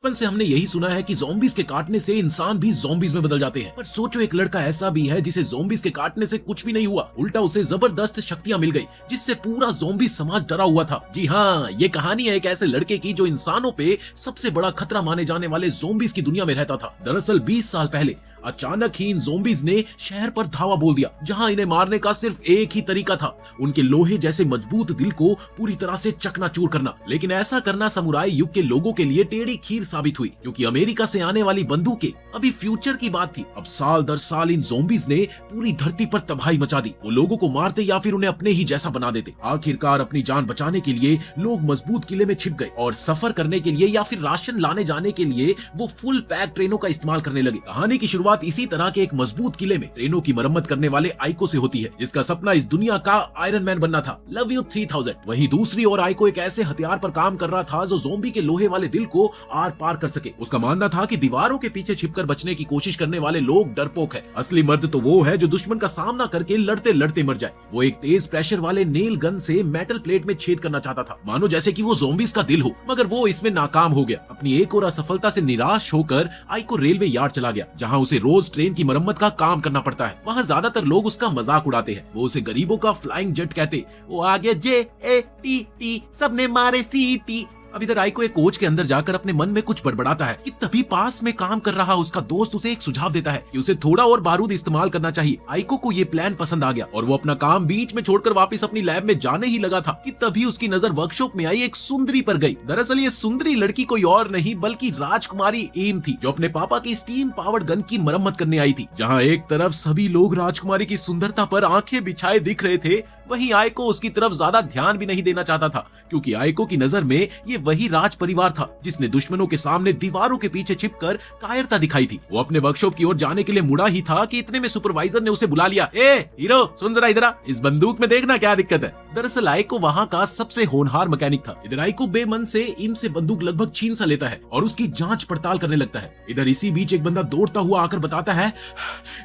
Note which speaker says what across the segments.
Speaker 1: बचपन से हमने यही सुना है कि ज़ॉम्बीज़ के काटने से इंसान भी ज़ॉम्बीज़ में बदल जाते हैं, पर सोचो एक लड़का ऐसा भी है जिसे ज़ॉम्बीज़ के काटने से कुछ भी नहीं हुआ, उल्टा उसे जबरदस्त शक्तियां मिल गई जिससे पूरा ज़ॉम्बी समाज डरा हुआ था। जी हाँ, ये कहानी है एक ऐसे लड़के की जो इंसानों पे सबसे बड़ा खतरा माने जाने वाले ज़ॉम्बीज़ की दुनिया में रहता था। दरअसल 20 साल पहले अचानक ही इन ज़ॉम्बीज़ ने शहर पर धावा बोल दिया, जहां इन्हें मारने का सिर्फ एक ही तरीका था, उनके लोहे जैसे मजबूत दिल को पूरी तरह से चकनाचूर करना। लेकिन ऐसा करना समुराई युग के लोगों के लिए टेढ़ी खीर साबित हुई, क्योंकि अमेरिका से आने वाली बंदूकें अभी फ्यूचर की बात थी। अब साल दर साल इन ज़ॉम्बीज़ ने पूरी धरती पर तबाही मचा दी। वो लोगों को मारते या फिर उन्हें अपने ही जैसा बना देते। आखिरकार अपनी जान बचाने के लिए लोग मजबूत किले में छिप गए और सफर करने के लिए या फिर राशन लाने जाने के लिए वो फुल पैक ट्रेनों का इस्तेमाल करने लगे। कहानी की शुरुआत इसी तरह के एक मजबूत किले में ट्रेनों की मरम्मत करने वाले आइको से होती है, जिसका सपना इस दुनिया का आयरन मैन बनना था। Love you 3000। वहीं दूसरी ओर आइको एक ऐसे हथियार पर काम कर रहा था जो ज़ॉम्बी के लोहे वाले दिल को आर पार कर सके। उसका मानना था कि दीवारों के पीछे छिपकर बचने की कोशिश करने वाले लोग डरपोक है, असली मर्द तो वो है जो दुश्मन का सामना करके लड़ते लड़ते मर जाए। वो एक तेज प्रेशर वाले नेल गन से मेटल प्लेट में छेद करना चाहता था, मानो जैसे कि वो ज़ॉम्बीज़ का दिल हो, मगर वो इसमें नाकाम हो गया। अपनी एक और असफलता से निराश होकर आइको रेलवे यार्ड चला गया, जहां उसे रोज ट्रेन की मरम्मत का काम करना पड़ता है। वहां ज्यादातर लोग उसका मजाक उड़ाते हैं, वो उसे गरीबों का फ्लाइंग जेट कहते। वो आगे JATT सबने मारे सीटी। अब इधर आइको एक कोच के अंदर जाकर अपने मन में कुछ बड़बड़ाता है कि तभी पास में काम कर रहा उसका दोस्त उसे एक सुझाव देता है कि उसे थोड़ा और बारूद इस्तेमाल करना चाहिए। आइको को ये प्लान पसंद आ गया और वो अपना काम बीच में छोड़कर वापस अपनी लैब में जाने ही लगा था कि तभी उसकी नजर वर्कशॉप में आई एक सुंदरी पर गई। दरअसल ये सुंदरी लड़की कोई और नहीं बल्कि राजकुमारी एम थी, जो अपने पापा की स्टीम पावर्ड गन की मरम्मत करने आई थी। जहाँ एक तरफ सभी लोग राजकुमारी की सुंदरता पर आंखें बिछाए दिख रहे थे, वहीं आइको उसकी तरफ ज्यादा ध्यान भी नहीं देना चाहता था, क्योंकि आइको की नजर में ये वही राज परिवार था जिसने दुश्मनों के सामने दीवारों के पीछे छिपकर कायरता दिखाई थी। वो अपने वर्कशॉप की ओर जाने के लिए मुड़ा ही था कि इतने में सुपरवाइजर ने उसे बुला लिया। ए हीरो, सुन जरा इधर आ, इस बंदूक में देखना क्या दिक्कत है। दरअसल आइको वहाँ का सबसे होनहार मैकेनिक था। इधर आइको बेमन से इम से बंदूक लगभग छीन सा लेता है और उसकी जांच पड़ताल करने लगता है। इधर इसी बीच एक बंदा दौड़ता हुआ आकर बताता है,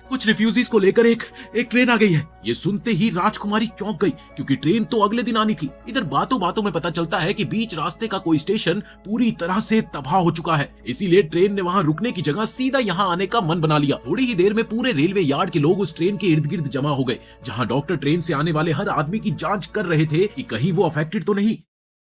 Speaker 1: कुछ रिफ्यूजीज को लेकर एक ट्रेन आ गई है। ये सुनते ही राजकुमारी चौंक गई, क्योंकि ट्रेन तो अगले दिन आनी थी। इधर बातों बातों में पता चलता है कि बीच रास्ते का कोई स्टेशन पूरी तरह से तबाह हो चुका है, इसीलिए ट्रेन ने वहां रुकने की जगह सीधा यहां आने का मन बना लिया। थोड़ी ही देर में पूरे रेलवे यार्ड के लोग उस ट्रेन के इर्द गिर्द जमा हो गए, जहां डॉक्टर ट्रेन से आने वाले हर आदमी की जांच कर रहे थे कि कहीं वो अफेक्टेड तो नहीं।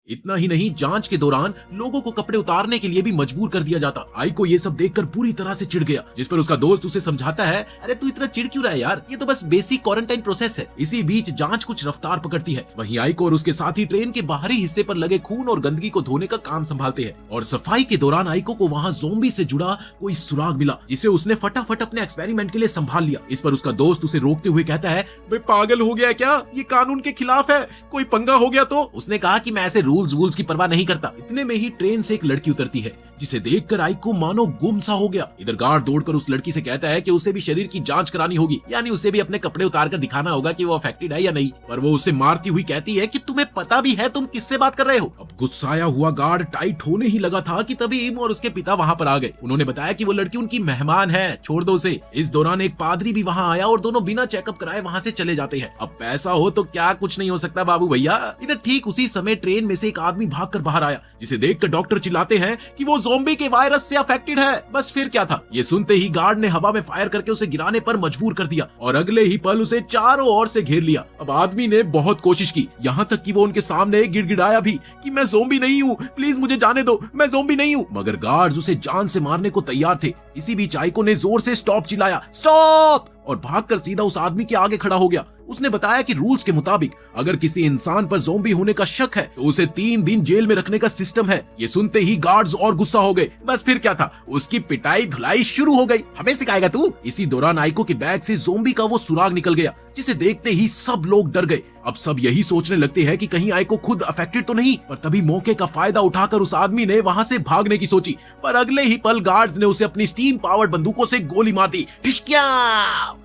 Speaker 1: इतना ही नहीं, जांच के दौरान लोगों को कपड़े उतारने के लिए भी मजबूर कर दिया जाता। आइको ये सब देखकर पूरी तरह से चिढ़ गया, जिस पर उसका दोस्त उसे समझाता है, अरे तू इतना चिढ़ क्यों रहा है यार, ये तो बस बेसिक क्वारंटाइन प्रोसेस है। इसी बीच जांच कुछ रफ्तार पकड़ती है। वहीं आइको और उसके साथी ट्रेन के बाहरी हिस्से पर लगे खून और गंदगी को धोने का काम संभालते हैं। और सफाई के दौरान आइको को वहाँ ज़ॉम्बी से जुड़ा कोई सुराग मिला, जिसे उसने फटाफट अपने एक्सपेरिमेंट के लिए संभाल लिया। इस पर उसका दोस्त उसे रोकते हुए कहता है, बे पागल हो गया क्या, ये कानून के खिलाफ है, कोई पंगा हो गया तो। उसने कहा कि मैं ऐसे रूल्स की परवाह नहीं करता। इतने में ही ट्रेन से एक लड़की उतरती है, जिसे देखकर आइको मानो गुम सा हो गया। इधर गार्ड दौड़कर उस लड़की से कहता है कि उसे भी शरीर की जांच करानी होगी, यानी उसे भी अपने कपड़े उतार कर दिखाना होगा कि वो अफेक्टेड है या नहीं। पर वो उसे मारती हुई कहती है कि तुम्हें पता भी है तुम किससे बात कर रहे हो। अब गुस्साया हुआ गार्ड टाइट होने ही लगा था कि तभी इम और उसके पिता वहां पर आ गए। उन्होंने बताया कि वो लड़की उनकी मेहमान है, छोड़ दो उसे। इस दौरान एक पादरी भी वहां आया और दोनों बिना चेकअप कराए वहां से चले जाते हैं। अब पैसा हो तो क्या कुछ नहीं हो सकता बाबू भैया। इधर ठीक उसी समय ट्रेन में से एक आदमी भागकर बाहर आया, जिसे देखकर डॉक्टर चिल्लाते हैं कि वो ज़ॉम्बी के वायरस से अफेक्टेड है। बस फिर क्या था, ये सुनते ही गार्ड ने हवा में फायर करके उसे गिराने पर मजबूर कर दिया और अगले ही पल उसे चारों ओर से घेर लिया। अब आदमी ने बहुत कोशिश की, यहाँ तक कि वो उनके सामने गिड़गिड़ाया भी कि मैं ज़ॉम्बी नहीं हूँ, प्लीज मुझे जाने दो, मैं ज़ॉम्बी नहीं हूँ। मगर गार्ड्स उसे जान से मारने को तैयार थे। इसी बीच आइको ने जोर से स्टॉप चिल्लाया, स्टॉप, और भागकर सीधा उस आदमी के आगे खड़ा हो गया। उसने बताया कि रूल्स के मुताबिक अगर किसी इंसान पर ज़ॉम्बी होने का शक है तो उसे 3 दिन जेल में रखने का सिस्टम है। ये सुनते ही गार्ड्स और गुस्सा हो गए। बस फिर क्या था, उसकी पिटाई धुलाई शुरू हो गई। हमें सिखाएगा तू। इसी दौरान आइको के बैग से ज़ॉम्बी का वो सुराग निकल गया, जिसे देखते ही सब लोग डर गए। अब सब यही सोचने लगते हैं कि कहीं आइको खुद अफेक्टेड तो नहीं। पर तभी मौके का फायदा उठाकर उस आदमी ने वहां से भागने की सोची, पर अगले ही पल गार्ड्स ने उसे अपनी स्टीम पावर्ड बंदूकों से गोली मार दी,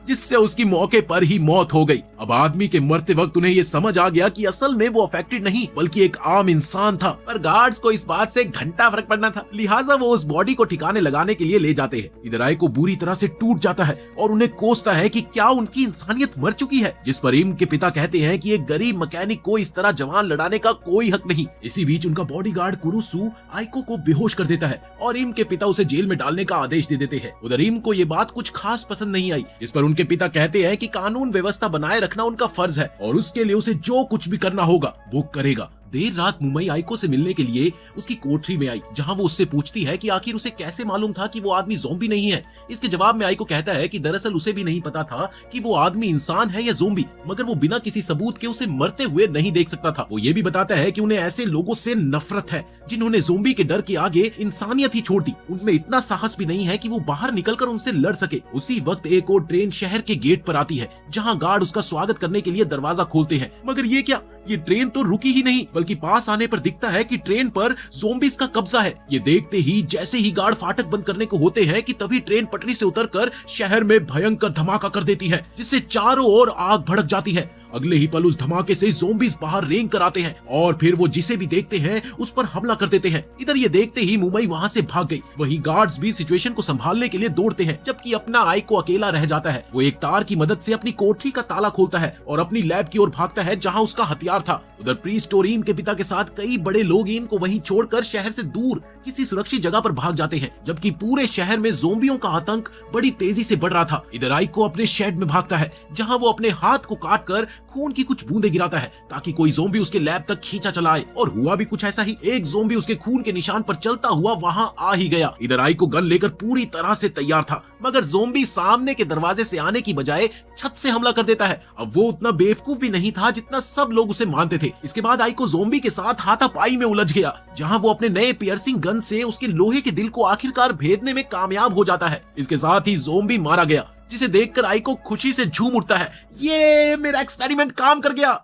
Speaker 1: जिससे उसकी मौके पर ही मौत हो गई। अब आदमी के मरते वक्त उन्हें ये समझ आ गया कि असल में वो अफेक्टेड नहीं बल्कि एक आम इंसान था। पर गार्ड्स को इस बात से घंटा फर्क पड़ना था, लिहाजा वो उस बॉडी को ठिकाने लगाने के लिए ले जाते हैं। इधर आइको बुरी तरह से टूट जाता है और उन्हें कोसता है कि क्या उनकी इंसानियत मर चुकी है। जिस पर इम के पिता कहते हैं कि कि एक गरीब मैकेनिक को इस तरह जवान लड़ाने का कोई हक नहीं। इसी बीच उनका बॉडीगार्ड कुरुसु आइको को बेहोश कर देता है और इम के पिता उसे जेल में डालने का आदेश दे देते हैं। उधर इम को ये बात कुछ खास पसंद नहीं आई। इस पर उनके पिता कहते हैं कि कानून व्यवस्था बनाए रखना उनका फर्ज है और उसके लिए उसे जो कुछ भी करना होगा वो करेगा। देर रात मुंबई आइको से मिलने के लिए उसकी कोठरी में आई, जहां वो उससे पूछती है कि आखिर उसे कैसे मालूम था कि वो आदमी ज़ॉम्बी नहीं है। इसके जवाब में आइको कहता है कि दरअसल उसे भी नहीं पता था कि वो आदमी इंसान है या ज़ॉम्बी, मगर वो बिना किसी सबूत के उसे मरते हुए नहीं देख सकता था। वो ये भी बताता है कि उन्हें ऐसे लोगों से नफरत है जिन्होंने ज़ॉम्बी के डर के आगे इंसानियत ही छोड़ दी। उनमें इतना साहस भी नहीं है कि वो बाहर निकलकर उनसे लड़ सके। उसी वक्त एक और ट्रेन शहर के गेट पर आती है, जहाँ गार्ड उसका स्वागत करने के लिए दरवाजा खोलते हैं। मगर ये क्या, ये ट्रेन तो रुकी ही नहीं, बल्कि पास आने पर दिखता है कि ट्रेन पर ज़ॉम्बीज़ का कब्जा है। ये देखते ही जैसे ही गार्ड फाटक बंद करने को होते हैं कि तभी ट्रेन पटरी से उतरकर शहर में भयंकर धमाका कर देती है, जिससे चारों ओर आग भड़क जाती है। अगले ही पल उस धमाके से ज़ॉम्बीज़ बाहर रेंग कर आते हैं और फिर वो जिसे भी देखते हैं उस पर हमला कर देते हैं। इधर ये देखते ही मुंबई वहां से भाग गई। वही गार्ड्स भी सिचुएशन को संभालने के लिए दौड़ते हैं, जबकि अपना आइको अकेला रह जाता है। वो एक तार की मदद से अपनी कोठरी का ताला खोलता है और अपनी लैब की ओर भागता है, जहां उसका हथियार था। उधर प्रीस्ट और ईम के पिता के साथ कई बड़े लोग ईम को वहीं छोड़कर शहर से दूर किसी सुरक्षित जगह पर भाग जाते हैं, जबकि पूरे शहर में ज़ॉम्बियों का आतंक बड़ी तेजी से बढ़ रहा था। इधर आइको अपने शेड में भागता है, जहां वो अपने हाथ को काटकर खून की कुछ बूंदे गिराता है ताकि कोई ज़ॉम्बी उसके लैब तक खींचा चला आए। और हुआ भी कुछ ऐसा ही। एक ज़ॉम्बी उसके खून के निशान पर चलता हुआ वहां आ ही गया। इधर आइको गन लेकर पूरी तरह से तैयार था, मगर ज़ॉम्बी सामने के दरवाजे से आने की बजाय छत से हमला कर देता है। अब वो उतना बेवकूफ भी नहीं था जितना सब लोग उसे मानते थे। इसके बाद आइको ज़ॉम्बी के साथ हाथापाई में उलझ गया, जहां वो अपने नए पियर्सिंग गन से उसके लोहे के दिल को आखिरकार भेदने में कामयाब हो जाता है। इसके साथ ही ज़ॉम्बी मारा गया, जिसे देखकर आइको खुशी से झूम उठता है। ये मेरा एक्सपेरिमेंट काम कर गया।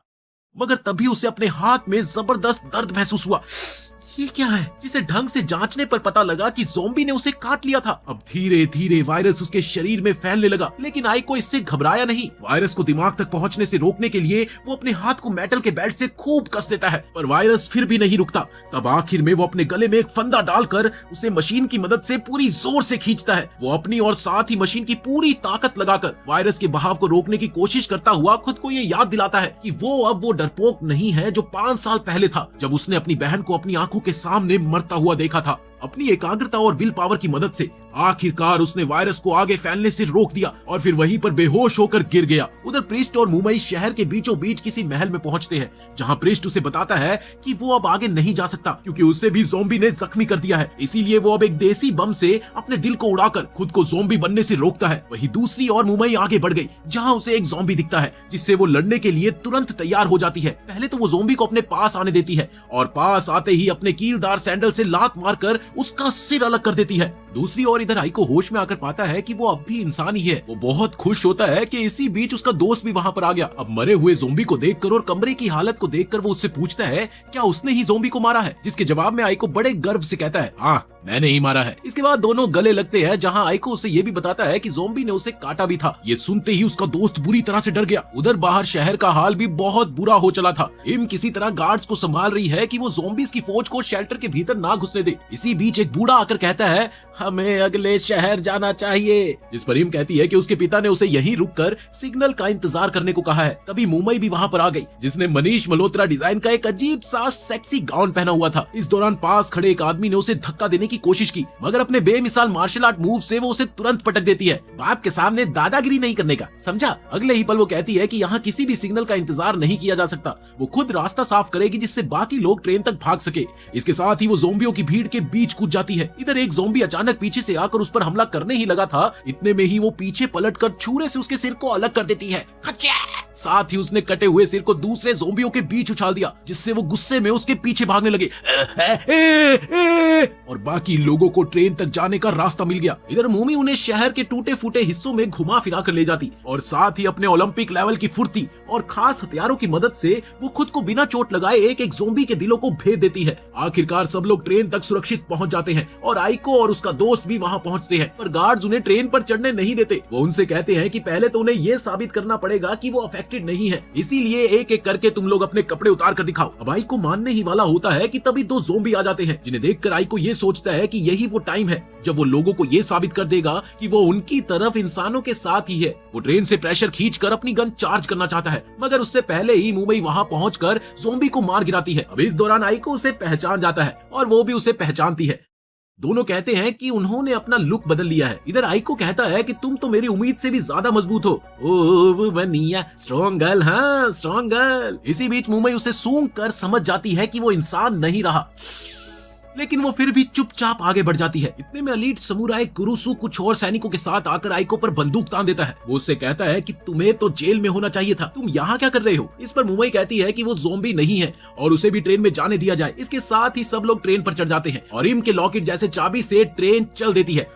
Speaker 1: मगर तभी उसे अपने हाथ में जबरदस्त दर्द महसूस हुआ। ये क्या है, जिसे ढंग से जांचने पर पता लगा कि ज़ॉम्बी ने उसे काट लिया था। अब धीरे धीरे वायरस उसके शरीर में फैलने लगा, लेकिन आइको इससे घबराया नहीं। वायरस को दिमाग तक पहुंचने से रोकने के लिए वो अपने हाथ को मेटल के बेल्ट से खूब कस देता है, पर वायरस फिर भी नहीं रुकता। तब आखिर में वो अपने गले में एक फंदा डालकर उसे मशीन की मदद से पूरी जोर से खींचता है। वो अपनी और साथ ही मशीन की पूरी ताकत लगाकर वायरस के बहाव को रोकने की कोशिश करता हुआ खुद को ये याद दिलाता है कि वो अब वो डरपोक नहीं है जो 5 साल पहले था, जब उसने अपनी बहन को अपनी आंखों के सामने मरता हुआ देखा था। अपनी एकाग्रता और विल पावर की मदद से आखिरकार उसने वायरस को आगे फैलने से रोक दिया और फिर वहीं पर बेहोश होकर गिर गया। उधर प्रिस्ट और मुंबई शहर के बीचों बीच किसी महल में पहुंचते हैं, जहां प्रिस्ट उसे बताता है कि वो अब आगे नहीं जा सकता क्योंकि उसे भी ज़ॉम्बी ने जख्मी कर दिया है। इसीलिए वो अब एक देसी बम से अपने दिल को उड़ाकर खुद को ज़ॉम्बी बनने से रोकता है। वहीं दूसरी ओर मुंबई आगे बढ़ गई, जहां उसे एक ज़ॉम्बी दिखता है, जिससे वो लड़ने के लिए तुरंत तैयार हो जाती है। पहले तो वो ज़ॉम्बी को अपने पास आने देती है और पास आते ही अपने कीलदार सैंडल से लात मारकर उसका सिर अलग कर देती है। दूसरी ओर इधर आइको होश में आकर पाता है कि वो अब भी इंसान ही है। वो बहुत खुश होता है कि इसी बीच उसका दोस्त भी वहां पर आ गया। अब मरे हुए ज़ॉम्बी को देखकर और कमरे की हालत को देखकर वो उससे पूछता है क्या उसने ही ज़ॉम्बी को मारा है, जिसके जवाब में आइको बड़े गर्व से कहता है हाँ मैंने ही मारा है। इसके बाद दोनों गले लगते हैं, जहां आइको उसे ये भी बताता है कि ज़ॉम्बी ने उसे काटा भी था। ये सुनते ही उसका दोस्त बुरी तरह से डर गया। उधर बाहर शहर का हाल भी बहुत बुरा हो चला था। इम किसी तरह गार्ड्स को संभाल रही है कि वो ज़ॉम्बीज़ की फौज को शेल्टर के भीतर ना घुसने दे। इसी बीच एक बूढ़ा आकर कहता है हमें अगले शहर जाना चाहिए, जिस पर इम कहती है कि उसके पिता ने उसे यहीं रुककर सिग्नल का इंतजार करने को कहा है। तभी मुंबई भी वहां पर आ गई, जिसने मनीष मल्होत्रा डिजाइन का एक अजीब सा सेक्सी गाउन पहना हुआ था। इस दौरान पास खड़े एक आदमी ने उसे धक्का देने की कोशिश की, मगर अपने बेमिसाल मार्शल आर्ट मूव से वो उसे तुरंत पटक देती है। बाप के सामने दादागिरी नहीं करने का, समझा। अगले ही पल वो कहती है कि यहाँ किसी भी सिग्नल का इंतजार नहीं किया जा सकता, वो खुद रास्ता साफ करेगी जिससे बाकी लोग ट्रेन तक भाग सके। इसके साथ ही वो ज़ॉम्बियों की भीड़ के बीच कूद जाती है। इधर एक ज़ॉम्बी अचानक पीछे से आकर उस पर हमला करने ही लगा था, इतने में ही वो पीछे पलटकर छुरे से उसके सिर को अलग कर देती है। साथ ही उसने कटे हुए सिर को दूसरे ज़ॉम्बियों के बीच उछाल दिया, जिससे वो गुस्से में उसके पीछे भागने लगे और बाकी लोगों को ट्रेन तक जाने का रास्ता मिल गया। इधर मूमी उन्हें शहर के टूटे फूटे हिस्सों में घुमा फिरा कर ले जाती और साथ ही अपने ओलंपिक लेवल की फुर्ती और खास हथियारों की मदद से वो खुद को बिना चोट लगाए एक एक ज़ॉम्बी के दिलों को भेद देती है। आखिरकार सब लोग ट्रेन तक सुरक्षित पहुंच जाते हैं और आइको और उसका दोस्त भी वहां पहुंचते हैं, पर गार्ड्स उन्हें ट्रेन पर चढ़ने नहीं देते। वो उनसे कहते हैं कि पहले तो उन्हें यह साबित करना पड़ेगा कि वो अफेक्टेड इन्फेक्टेड नहीं है, इसीलिए एक एक करके तुम लोग अपने कपड़े उतार कर दिखाओ। अब आइको मानने ही वाला होता है कि तभी दो ज़ॉम्बी आ जाते हैं, जिन्हें देखकर आइको ये सोचता है कि यही वो टाइम है जब वो लोगों को ये साबित कर देगा कि वो उनकी तरफ इंसानों के साथ ही है। वो ट्रेन से प्रेशर खींचकर अपनी गन चार्ज करना चाहता है, मगर उससे पहले ही मुंबई वहां पहुंचकर ज़ॉम्बी को मार गिराती है। अब इस दौरान आइको उसे पहचान जाता है और वो भी उसे पहचानती है। दोनों कहते हैं कि उन्होंने अपना लुक बदल लिया है। इधर आइको कहता है कि तुम तो मेरी उम्मीद से भी ज्यादा मजबूत हो। ओ बनिया, स्ट्रॉन्ग गर्ल, हाँ स्ट्रॉन्ग गर्ल। इसी बीच मुंबई उसे सूंघ कर समझ जाती है कि वो इंसान नहीं रहा, लेकिन वो फिर भी चुपचाप आगे बढ़ जाती है। इतने में एलीट समुराई कुरुसु कुछ और सैनिकों के साथ आकर आइको पर बंदूक तान देता है। वो उससे कहता है कि तुम्हें तो जेल में होना चाहिए था, तुम यहाँ क्या कर रहे हो। इस पर मुंबई कहती है कि वो ज़ॉम्बी नहीं है और उसे भी ट्रेन में जाने दिया जाए। इसके साथ ही सब लोग ट्रेन पर चढ़ जाते हैं और इम के लॉकेट जैसे चाबी से ट्रेन चल देती है।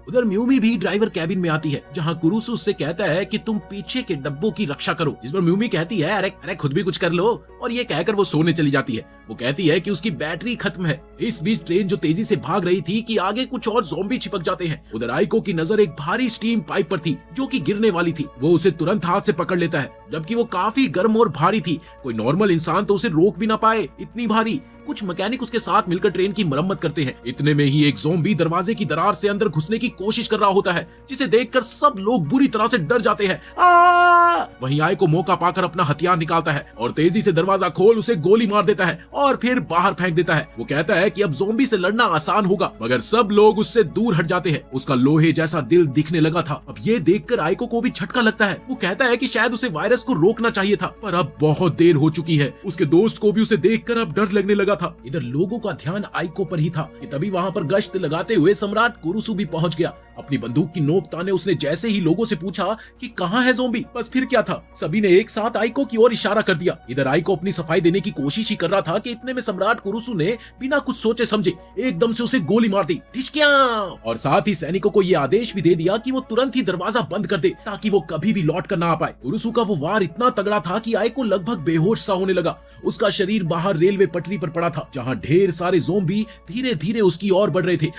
Speaker 1: उधर म्यूमी भी ड्राइवर कैबिन में आती है, जहां कुरुसु उससे कहता है कि तुम पीछे के डब्बों की रक्षा करो। जिस पर म्यूमी कहती है अरे अरे खुद भी कुछ कर लो, और ये कहकर वो सोने चली जाती है। वो कहती है कि उसकी बैटरी खत्म है। इस बीच ट्रेन जो तेजी से भाग रही थी कि आगे कुछ और ज़ॉम्बी चिपक जाते हैं। उधर आइको की नजर एक भारी स्टीम पाइप पर थी जो कि गिरने वाली थी। वो उसे तुरंत हाथ से पकड़ लेता है, जबकि वो काफी गर्म और भारी थी। कोई नॉर्मल इंसान तो उसे रोक भी ना पाए, इतनी भारी। कुछ मैकेनिक उसके साथ मिलकर ट्रेन की मरम्मत करते हैं। इतने में ही एक ज़ॉम्बी दरवाजे की दरार से अंदर घुसने की कोशिश कर रहा होता है, जिसे देखकर सब लोग बुरी तरह से डर जाते हैं। वहीं आइको मौका पाकर अपना हथियार निकालता है और तेजी से दरवाजा खोल उसे गोली मार देता है और फिर बाहर फेंक देता है। वो कहता है कि अब ज़ॉम्बी से लड़ना आसान होगा, मगर सब लोग उससे दूर हट जाते हैं। उसका लोहे जैसा दिल दिखने लगा था। अब ये देखकर आइको को भी झटका लगता है। वो कहता है कि शायद उसे वायरस को रोकना चाहिए था, पर अब बहुत देर हो चुकी है। उसके दोस्त को भी उसे देखकर अब डर लगने लगा था। इधर लोगों का ध्यान आइको पर ही था कि तभी वहां पर गश्त लगाते हुए सम्राट कुरुसु भी पहुंच गया। अपनी बंदूक की नोक ताने उसने जैसे ही लोगों से पूछा कि कहां है ज़ॉम्बी, बस फिर क्या था, सभी ने एक साथ आइको की ओर इशारा कर दिया। इधर आइको अपनी सफाई देने की कोशिश ही कर रहा था कि इतने में सम्राट कुरुसु ने बिना कुछ सोचे समझे एकदम से उसे गोली मार दी, ढिशक्यां। और साथ ही सैनिकों को यह आदेश भी दे दिया कि वो तुरंत ही दरवाजा बंद कर दे, ताकि वो कभी भी लौट कर ना आ पाए। कुरुसु का वो वार इतना तगड़ा था कि आइको लगभग बेहोश सा होने लगा। उसका शरीर बाहर रेलवे पटरी पर पड़ा था, जहां ढेर सारे ज़ॉम्बी धीरे धीरे उसकी ओर बढ़ रहे थे।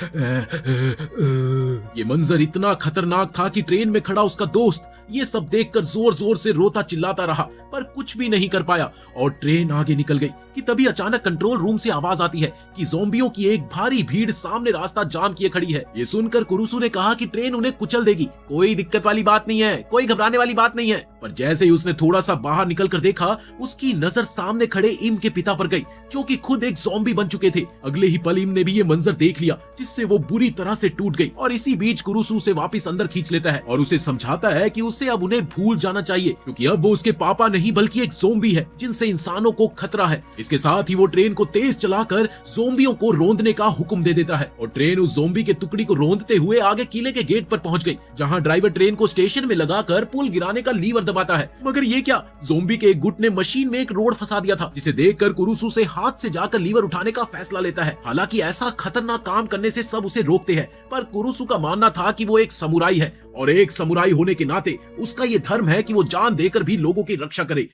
Speaker 1: ये मंजर इतना खतरनाक था कि ट्रेन में खड़ा उसका दोस्त ये सब देखकर जोर जोर से रोता चिल्लाता रहा, पर कुछ भी नहीं कर पाया और ट्रेन आगे निकल गई कि तभी अचानक कंट्रोल रूम से आवाज आती है कि ज़ॉम्बियों की एक भारी भीड़ सामने रास्ता जाम किए खड़ी है। ये सुनकर कुरुसु ने कहा कि ट्रेन उन्हें कुचल देगी, कोई दिक्कत वाली बात नहीं है, कोई घबराने वाली बात नहीं है। पर जैसे ही उसने थोड़ा सा बाहर निकल कर देखा, उसकी नजर सामने खड़े इम के पिता पर गई, जो कि खुद एक ज़ॉम्बी बन चुके थे। अगले ही पल इम ने भी ये मंजर देख लिया, जिससे वो बुरी तरह से टूट गई। और इसी बीच कुरुसु उसे वापस अंदर खींच लेता है और उसे समझाता है कि उसे अब उन्हें भूल जाना चाहिए, क्योंकि अब वो उसके पापा नहीं बल्कि एक ज़ॉम्बी है, जिनसे इंसानों को खतरा है। इसके साथ ही वो ट्रेन को तेज चलाकर ज़ॉम्बियों को रोंदने का हुक्म दे देता है और ट्रेन उस ज़ॉम्बी के टुकड़ी को रोंदते हुए आगे किले के गेट पर पहुंच गई, जहां ड्राइवर ट्रेन को स्टेशन में लगाकर पुल गिराने का लीवर दबाता है। मगर ये क्या, ज़ॉम्बी के एक गुट ने मशीन में एक रोड फंसा दिया था, जिसे देखकर कुरुसु से हाथ से जाकर लीवर उठाने का फैसला लेता है। हालांकि ऐसा खतरनाक काम करने से सब उसे रोकते हैं, पर कुरुसु का मानना था कि वो एक समुराई है और एक समुराई होने के नाते उसका ये धर्म है कि वो जान देकर भी लोगों की रक्षा करे।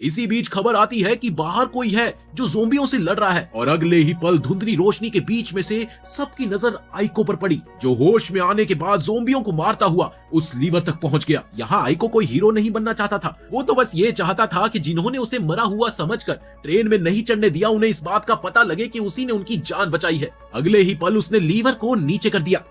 Speaker 1: इसी बीच खबर आती है कि बाहर कोई है जो ज़ॉम्बियों से लड़ रहा है और अगले ही पल धुंधली रोशनी के बीच में से सबकी नजर आइको पर पड़ी, जो होश में आने के बाद ज़ॉम्बियों को मारता हुआ उस लीवर तक पहुंच गया। यहाँ आइको कोई हीरो नहीं बनना चाहता था, वो तो बस ये चाहता था कि जिन्होंने उसे मरा हुआ समझकर ट्रेन में नहीं चढ़ने दिया, उन्हें इस बात का पता लगे कि उसी ने उनकी जान बचाई है। अगले ही पल उसने लीवर को नीचे कर दिया,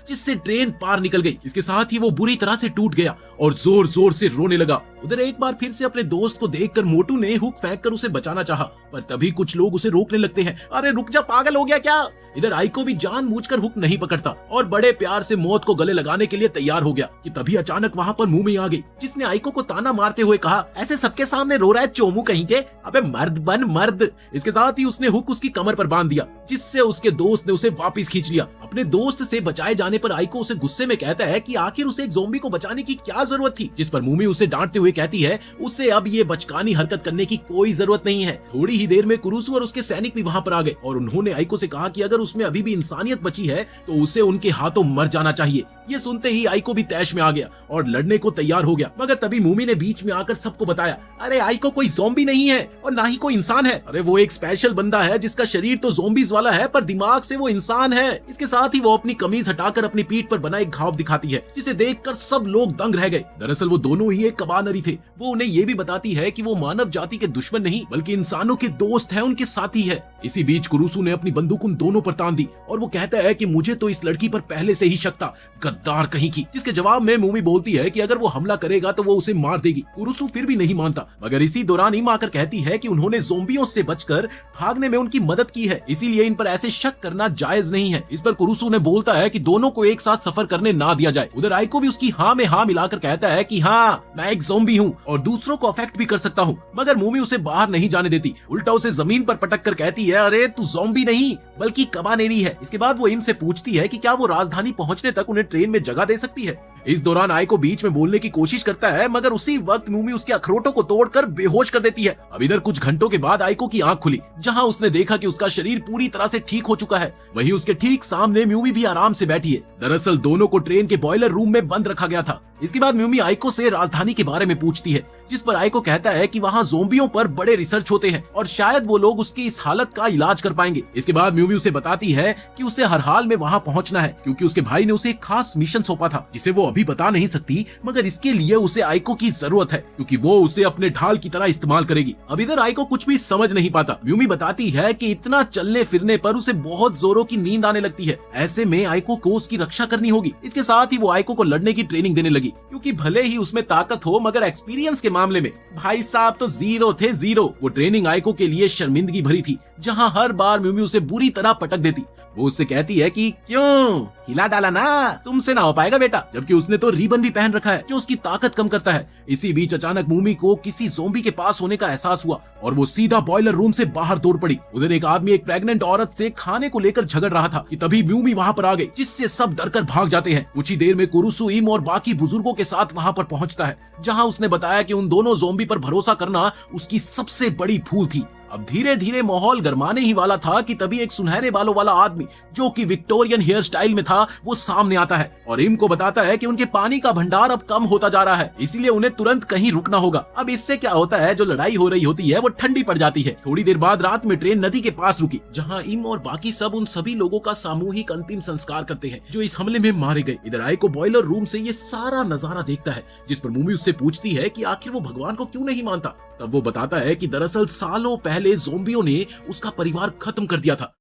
Speaker 1: जिससे ट्रेन पार निकल गई। इसके साथ ही वो बुरी तरह से टूट गया और जोर जोर से रोने लगा। उधर एक बार फिर से अपने दोस्त को देखकर मोटू ने हुक फेंक कर उसे बचाना चाहा, पर तभी कुछ लोग उसे रोकने लगते हैं। अरे रुक जा, पागल हो गया क्या? इधर आइको भी जानबूझकर हुक नहीं पकड़ता और बड़े प्यार से मौत को गले लगाने के लिए तैयार हो गया कि तभी अचानक वहां पर मुंह आ गई, जिसने आइको को ताना मारते हुए कहा, ऐसे सबके सामने रो रहा है चोमू कहीं के, अबे मर्द बन मर्द। इसके साथ ही उसने हुक उसकी कमर पर बांध दिया, जिससे उसके दोस्त ने उसे वापस खींच लिया। अपने दोस्त से बचाए जाने पर आइको उसे गुस्से में कहता है कि आखिर उसे एक ज़ॉम्बी को बचाने की क्या जरूरत थी, जिस पर मुमी उसे डांटते हुए कहती है उसे अब ये बचकानी हरकत करने की कोई जरूरत नहीं है। थोड़ी ही देर में कुरुसु और उसके सैनिक भी वहां पर आ गए और उन्होंने आइको से कहा कि अगर उसमें अभी भी इंसानियत बची है तो उसे उनके हाथों मर जाना चाहिए, ये सुनते ही आइको भी तैश में आ गया और लड़ने को तैयार हो गया, मगर तभी मूमी ने बीच में आकर सबको बताया, अरे आइको कोई ज़ॉम्बी नहीं है और ना ही कोई इंसान है, अरे वो एक स्पेशल बंदा है जिसका शरीर तो ज़ॉम्बीज वाला है पर दिमाग से वो इंसान है। इसके साथ ही वो अपनी कमीज हटाकर अपनी पीठ पर बना एक घाव दिखाती है, जिसे देखकर सब लोग दंग रह गए। दरअसल वो दोनों ही एक कबानरी थे। वो उन्हें ये भी बताती है कि वो मानव जाति के दुश्मन नहीं बल्कि इंसानों के दोस्त है, उनके साथी है। इसी बीच कुरुसु ने अपनी बंदूक उन दोनों पर तान दी और वो कहता है कि मुझे तो इस लड़की पर पहले से ही शक था, गद्दार कहीं की। जिसके जवाब में मूमी बोलती है कि अगर वो हमला करेगा तो वो उसे मार देगी। कुरुसु फिर भी नहीं मानता, मगर इसी दौरान इम आकर कहती है कि उन्होंने ज़ॉम्बियों से बचकर भागने में उनकी मदद की है, इसीलिए इन पर ऐसे शक करना जायज नहीं है। इस पर कुरुसु ने बोलता है कि दोनों को एक साथ सफर करने ना दिया जाए। उधर आइको भी उसकी हाँ में हाँ मिलाकर कहता है कि हाँ मैं एक ज़ॉम्बी हूँ और दूसरों को अफेक्ट भी कर सकता हूँ, मगर मूमी उसे बाहर नहीं जाने देती। उल्टा उसे जमीन पर पटक कर कहती है, अरे तू ज़ॉम्बी नहीं बल्कि कबानेरी है। इसके बाद वो इम से पूछती है कि क्या वो राजधानी पहुंचने तक उन्हें ट्रेन में जगह दे सकती है। इस दौरान आइको बीच में बोलने की कोशिश करता है, मगर उसी वक्त मूमी उसके अखरोटों को तोड़कर बेहोश कर देती है। अब इधर कुछ घंटों के बाद आइको की आंख खुली, जहां उसने देखा कि उसका शरीर पूरी तरह से ठीक हो चुका है। वहीं उसके ठीक सामने म्यूमी भी आराम से बैठी है। दरअसल दोनों को ट्रेन के बॉयलर रूम में बंद रखा गया था। इसके बाद म्यूमी आइको से राजधानी के बारे में पूछती है, जिस पर आइको कहता है कि वहाँ ज़ॉम्बियों पर बड़े रिसर्च होते हैं और शायद वो लोग उसकी इस हालत का इलाज कर पाएंगे। इसके बाद म्यूमी उसे बताती है कि उसे हर हाल में वहाँ पहुँचना है, क्योंकि उसके भाई ने उसे एक खास मिशन सौंपा था जिसे वो अभी बता नहीं सकती, मगर इसके लिए उसे आइको की जरूरत है क्योंकि वो उसे अपने ढाल की तरह इस्तेमाल करेगी। अब इधर आइको कुछ भी समझ नहीं पाता। म्यूमी बताती है कि इतना चलने फिरने पर उसे बहुत जोरों की नींद आने लगती है, ऐसे में आइको को उसकी रक्षा करनी होगी। इसके साथ ही वो आइको को लड़ने की ट्रेनिंग देने लगी, क्योंकि भले ही उसमें ताकत हो मगर एक्सपीरियंस के मामले में भाई साहब तो जीरो थे, जीरो। वो ट्रेनिंग आइको के लिए शर्मिंदगी भरी थी, जहां हर बार म्यूमी उसे बुरी तरह पटक देती। वो उससे कहती है कि क्यों हिला डाला ना, तुमसे ना हो पाएगा बेटा, जबकि उसने तो रिबन भी पहन रखा है जो उसकी ताकत कम करता है। इसी बीच अचानक मूमी को किसी ज़ॉम्बी के पास होने का एहसास हुआ और वो सीधा बॉयलर रूम से बाहर दौड़ पड़ी। उधर एक आदमी एक प्रेग्नेंट औरत से खाने को लेकर झगड़ रहा था कि तभी म्यूमी वहां पर आ गई, जिससे सब डरकर भाग जाते हैं। कुछ ही देर में कुरुसु इम और बाकी बुजुर्गों के साथ वहां पर पहुंचता है, जहां उसने बताया कि उन दोनों ज़ॉम्बी पर भरोसा करना उसकी सबसे बड़ी भूल थी। अब धीरे धीरे माहौल गरमाने ही वाला था कि तभी एक सुनहरे बालों वाला आदमी जो कि विक्टोरियन हेयर स्टाइल में था वो सामने आता है और इम को बताता है कि उनके पानी का भंडार अब कम होता जा रहा है, इसीलिए उन्हें तुरंत कहीं रुकना होगा। अब इससे क्या होता है, जो लड़ाई हो रही होती है वो ठंडी पड़ जाती है। थोड़ी देर बाद रात में ट्रेन नदी के पास रुकी, जहाँ इम और बाकी सब उन सभी लोगों का सामूहिक अंतिम संस्कार करते हैं जो इस हमले में मारे गए। इधर आइको बॉयलर रूम से ये सारा नजारा देखता है, जिस पर मूमी उससे पूछती है कि आखिर वो भगवान को क्यों नहीं मानता। तब वो बताता है कि दरअसल सालों पहले ज़ॉम्बियों ने उसका परिवार खत्म कर दिया था।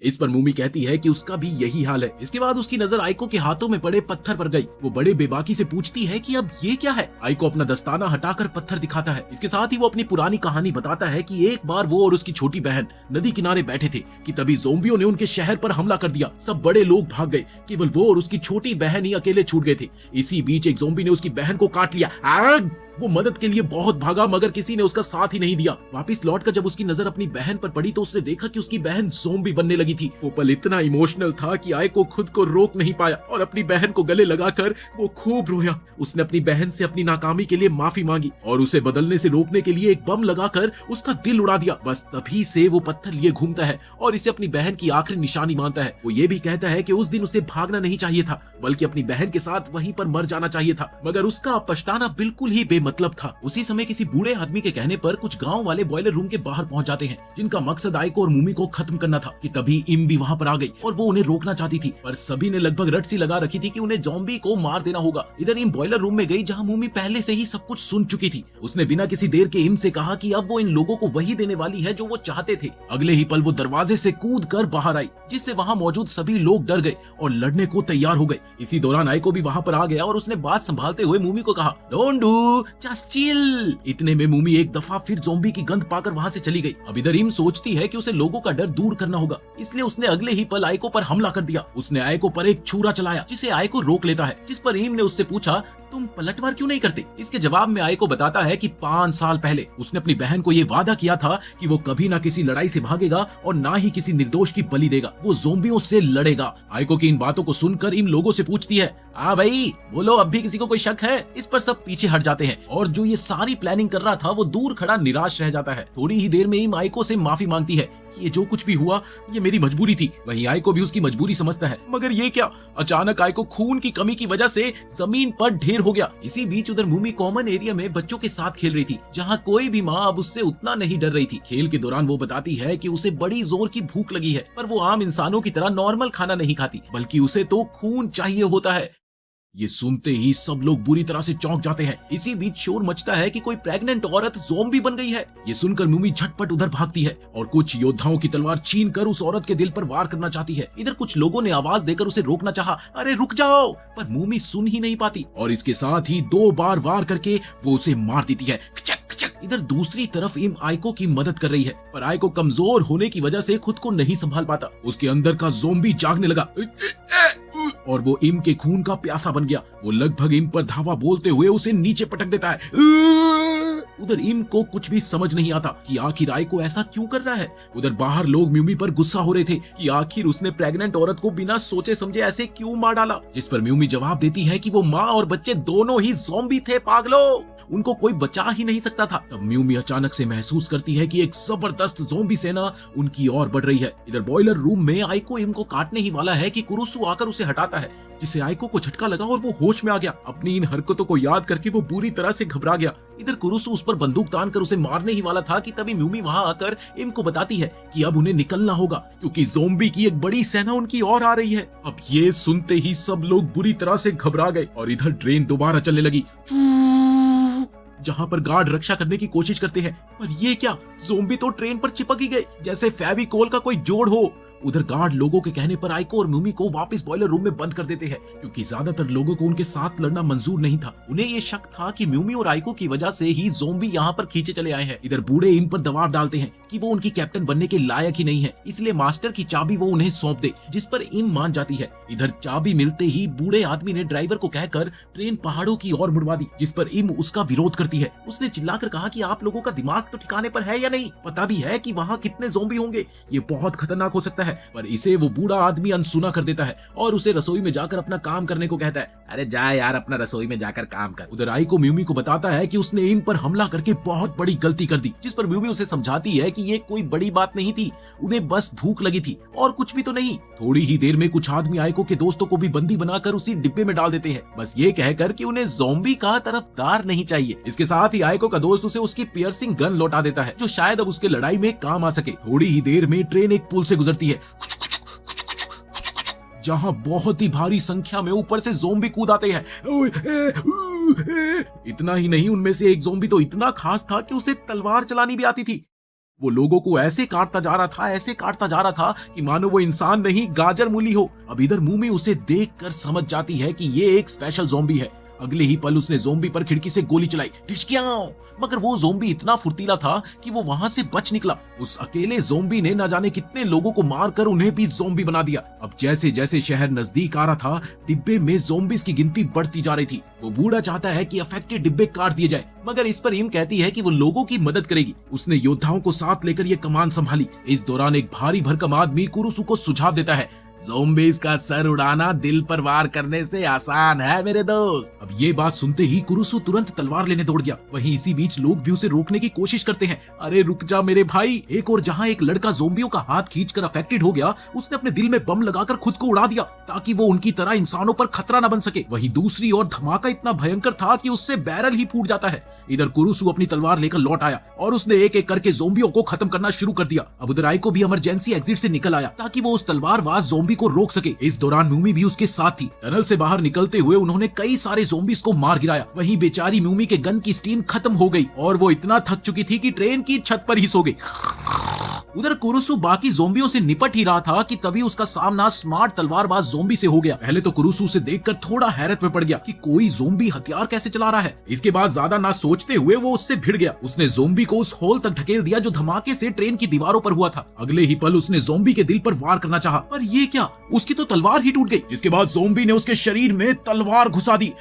Speaker 1: इस पर मूमी कहती है कि उसका भी यही हाल है। इसके बाद उसकी नजर आइको के हाथों में पड़े पत्थर पर गई। वो बड़े बेबाकी से पूछती है कि अब ये क्या है। आइको अपना दस्ताना हटाकर पत्थर दिखाता है। इसके साथ ही वो अपनी पुरानी कहानी बताता है कि एक बार वो और उसकी छोटी बहन नदी किनारे बैठे थे कि तभी ज़ॉम्बियों ने उनके शहर पर हमला कर दिया। सब बड़े लोग भाग गए, केवल वो और उसकी छोटी बहन ही अकेले छूट गए थे। इसी बीच एक ज़ॉम्बी ने उसकी बहन को काट लिया। आग! वो मदद के लिए बहुत भागा, मगर किसी ने उसका साथ ही नहीं दिया। वापस लौटकर जब उसकी नजर अपनी बहन पर पड़ी तो उसने देखा कि उसकी बहन ज़ॉम्बी बनने लगी थी। वो पल इतना इमोशनल था कि आइको खुद को रोक नहीं पाया और अपनी बहन को गले लगाकर वो खूब रोया। उसने अपनी बहन से अपनी नाकामी के लिए माफी मांगी और उसे बदलने से रोकने के लिए एक बम लगाकर उसका दिल उड़ा दिया। बस तभी से वो पत्थर लिए घूमता है और इसे अपनी बहन की आखिरी निशानी मानता है। वो ये भी कहता है कि उस दिन उसे भागना नहीं चाहिए था, बल्कि अपनी बहन के साथ वहीं पर मर जाना चाहिए था, मगर उसका पछताना बिल्कुल ही मतलब था। उसी समय किसी बूढ़े आदमी के कहने पर कुछ गांव वाले बॉयलर रूम के बाहर पहुंच जाते हैं, जिनका मकसद आइको और मूमी को खत्म करना था कि तभी इम भी वहां पर आ गई और वो उन्हें रोकना चाहती थी, पर सभी ने लगभग रट सी लगा रखी थी कि उन्हें ज़ॉम्बी को मार देना होगा। इधर इम बॉयलर रूम में गई, जहां मूमी पहले से ही सब कुछ सुन चुकी थी। उसने बिना किसी देर के इम से कहा कि अब वो इन लोगों को वही देने वाली है जो वो चाहते थे। अगले ही पल वो दरवाजे से कूद कर बाहर आई, जिससे वहां मौजूद सभी लोग डर गए और लड़ने को तैयार हो गए। इसी दौरान आइको भी वहां पर आ गया और उसने बात संभालते हुए मूमी को कहा, डोंट डू, जस्ट चिल। इतने में मूमी एक दफा फिर ज़ॉम्बी की गंध पाकर वहां से चली गई। अब इधर इम सोचती है कि उसे लोगों का डर दूर करना होगा, इसलिए उसने अगले ही पल आइको पर हमला कर दिया। उसने आइको पर एक छुरा चलाया, जिसे आइको रोक लेता है, जिस पर इम ने उससे पूछा, तुम पलटवार क्यों नहीं करते। इसके जवाब में आइको बताता है कि 5 साल पहले उसने अपनी बहन को ये वादा किया था कि वो कभी ना किसी लड़ाई से भागेगा और ना ही किसी निर्दोष की बलि देगा, वो ज़ॉम्बियों से लड़ेगा। आइको की इन बातों को सुनकर इन लोगों से पूछती है, हाँ भाई बोलो, अब भी किसी को कोई शक है। इस पर सब पीछे हट जाते हैं और जो ये सारी प्लानिंग कर रहा था वो दूर खड़ा निराश रह जाता है। थोड़ी ही देर में इम आइको से माफी मांगती है ये जो कुछ भी हुआ ये मेरी मजबूरी थी। वहीं आइको भी उसकी मजबूरी समझता है। मगर ये क्या, अचानक आइको खून की कमी की वजह से जमीन पर ढेर हो गया। इसी बीच उधर मूमी कॉमन एरिया में बच्चों के साथ खेल रही थी, जहाँ कोई भी माँ अब उससे उतना नहीं डर रही थी। खेल के दौरान वो बताती है कि उसे बड़ी जोर की भूख लगी है, पर वो आम इंसानों की तरह नॉर्मल खाना नहीं खाती, बल्कि उसे तो खून चाहिए होता है। ये सुनते ही सब लोग बुरी तरह से चौंक जाते हैं। इसी बीच शोर मचता है कि कोई प्रेग्नेंट औरत ज़ॉम्बी बन गई है। ये सुनकर मूमी झटपट उधर भागती है और कुछ योद्धाओं की तलवार छीनकर उस औरत के दिल पर वार करना चाहती है। इधर कुछ लोगों ने आवाज देकर उसे रोकना चाहा, अरे रुक जाओ, पर मूमी सुन ही नहीं पाती और इसके साथ ही 2 बार वार करके वो उसे मार देती है। इधर दूसरी तरफ इम आइको की मदद कर रही है, पर आइको कमजोर होने की वजह से खुद को नहीं संभाल पाता। उसके अंदर का ज़ॉम्बी जागने लगा और वो इम के खून का प्यासा बन गया। वो लगभग इम पर धावा बोलते हुए उसे नीचे पटक देता है। उधर इम को कुछ भी समझ नहीं आता कि आखिर आइको ऐसा क्यों कर रहा है। उधर बाहर लोग म्यूमी पर गुस्सा हो रहे थे कि आखिर उसने प्रेग्नेंट औरत को बिना सोचे समझे ऐसे क्यों मार डाला, जिस पर म्यूमी जवाब देती है कि वो माँ और बच्चे दोनों ही ज़ॉम्बी थे, पागलो, उनको कोई बचा ही नहीं सकता था। तब म्यूमी अचानक से महसूस करती है कि एक जबरदस्त ज़ॉम्बी सेना उनकी ओर बढ़ रही है। इधर बॉयलर रूम में आइको इम को काटने ही वाला है कि कुरुसु आकर उसे हटाता है, जिससे आइको को झटका लगा और वो होश में आ गया। अपनी इन हरकतों को याद करके वो बुरी तरह से घबरा गया। इधर कुरुसु उस पर बंदूक तानकर उसे मारने ही वाला था कि तभी म्यूमी वहां आकर इम को बताती है कि अब उन्हें निकलना होगा, क्योंकि ज़ॉम्बी की एक बड़ी सेना उनकी ओर आ रही है। अब ये सुनते ही सब लोग बुरी तरह से घबरा गए और इधर ट्रेन दोबारा चलने लगी, जहां पर गार्ड रक्षा करने की कोशिश करते हैं। पर ये क्या, ज़ॉम्बी तो ट्रेन पर चिपक ही गए, जैसे फेविकोल का कोई जोड़ हो। उधर गार्ड लोगों के कहने पर आइको और म्यूमी को वापस बॉयलर रूम में बंद कर देते हैं, क्योंकि ज्यादातर लोगों को उनके साथ लड़ना मंजूर नहीं था। उन्हें ये शक था कि म्यूमी और आइको की वजह से ही ज़ॉम्बी यहाँ पर खींचे चले आए हैं। इधर बूढ़े इम पर दबाव डालते हैं कि वो उनकी कैप्टन बनने के लायक ही नहीं है, इसलिए मास्टर की चाबी वो उन्हें सौंप दे, जिस पर इम मान जाती है। इधर चाबी मिलते ही बूढ़े आदमी ने ड्राइवर को कहकर ट्रेन पहाड़ों की ओर मुड़वा दी, जिस पर इम उसका विरोध करती है। उसने चिल्लाकर कहा कि आप लोगों का दिमाग तो ठिकाने पर है या नहीं, पता भी है कि वहाँ कितने ज़ॉम्बी होंगे, ये बहुत खतरनाक हो सकता है। पर इसे वो बूढ़ा आदमी अनसुना कर देता है और उसे रसोई में जाकर अपना काम करने को कहता है। अरे जा यार, अपना रसोई में जाकर काम कर। उधर आइको म्यूमी को बताता है कि उसने इम पर हमला करके बहुत बड़ी गलती कर दी, जिस पर म्यूमी उसे समझाती है कि ये कोई बड़ी बात नहीं थी, उन्हें बस भूख लगी थी और कुछ भी तो नहीं। थोड़ी ही देर में कुछ आदमी आइको के दोस्तों को भी बंदी बनाकर उसी डिब्बे में डाल देते हैं, बस ये कहकर कि उन्हें ज़ॉम्बी का तरफदार नहीं चाहिए। इसके साथ ही आइको का दोस्त उसे उसकी पियर्सिंग गन लौटा देता है, जो शायद अब उसके लड़ाई में काम आ सके। थोड़ी ही देर में ट्रेन एक पुल से गुजरती है, जहां बहुत ही भारी संख्या में ऊपर से ज़ॉम्बी कूद आते हैं। इतना ही नहीं, उनमें से एक ज़ॉम्बी तो इतना खास था कि उसे तलवार चलानी भी आती थी। वो लोगों को ऐसे काटता जा रहा था, ऐसे काटता जा रहा था कि मानो वो इंसान नहीं गाजर मूली हो। अब इधर मूमी उसे देखकर समझ जाती है कि ये एक स्पेशल ज़ॉम्बी है। अगले ही पल उसने ज़ॉम्बी पर खिड़की से गोली चलाई, ढिशक्याओं। मगर वो ज़ॉम्बी इतना फुर्तीला था कि वो वहां से बच निकला। उस अकेले ज़ॉम्बी ने न जाने कितने लोगों को मारकर उन्हें भी ज़ॉम्बी बना दिया। अब जैसे जैसे शहर नजदीक आ रहा था, डिब्बे में ज़ॉम्बीज़ की गिनती बढ़ती जा रही थी। वो बूढ़ा चाहता है कि अफेक्टेड डिब्बे काट दिए जाए, मगर इस पर इम कहती है कि वो लोगों की मदद करेगी। उसने योद्धाओं को साथ लेकर ये कमान संभाली। इस दौरान एक भारी भरकम आदमी कुरुसु को सुझाव देता है, ज़ॉम्बीज़ का सर उड़ाना दिल पर वार करने से आसान है मेरे दोस्त। अब ये बात सुनते ही कुरुसु तुरंत तलवार लेने दौड़ गया। वहीं इसी बीच लोग भी उसे रोकने की कोशिश करते हैं। अरे रुक जा मेरे भाई। एक और जहां एक लड़का ज़ॉम्बियों का हाथ खींचकर अफेक्टेड हो गया, उसने अपने दिल में बम लगाकर खुद को उड़ा दिया ताकि वो उनकी तरह इंसानों पर खतरा न बन सके। वहीं दूसरी ओर धमाका इतना भयंकर था कि उससे बैरल ही फूट जाता है। इधर कुरुसु अपनी तलवार लेकर लौट आया और उसने एक एक करके ज़ॉम्बियों को खत्म करना शुरू कर दिया। अब उधर आइको भी इमरजेंसी एग्जिट से निकल आया ताकि वो उस तलवारबाज ज़ॉम्बी को रोक सके। इस दौरान म्यूमी भी उसके साथ थी। टनल से बाहर निकलते हुए उन्होंने कई सारे ज़ॉम्बीज़ को मार गिराया। वहीं बेचारी म्यूमी के गन की स्टीम खत्म हो गई और वो इतना थक चुकी थी कि ट्रेन की छत पर ही सो गई। उधर कुरुसु बाकी ज़ॉम्बियों से निपट ही रहा था कि तभी उसका सामना स्मार्ट तलवारबाज ज़ॉम्बी से हो गया। पहले तो कुरुसु उसे देखकर थोड़ा हैरत में पड़ गया कि कोई ज़ॉम्बी हथियार कैसे चला रहा है। इसके बाद ज्यादा ना सोचते हुए वो उससे भिड़ गया। उसने ज़ॉम्बी को उस होल तक ढकेल दिया जो धमाके से ट्रेन की दीवारों पर हुआ था। अगले ही पल उसने ज़ॉम्बी के दिल पर वार करना चाहा, पर ये क्या, उसकी तो तलवार ही टूट गई। जिसके बाद ज़ॉम्बी ने उसके शरीर में तलवार घुसा दी।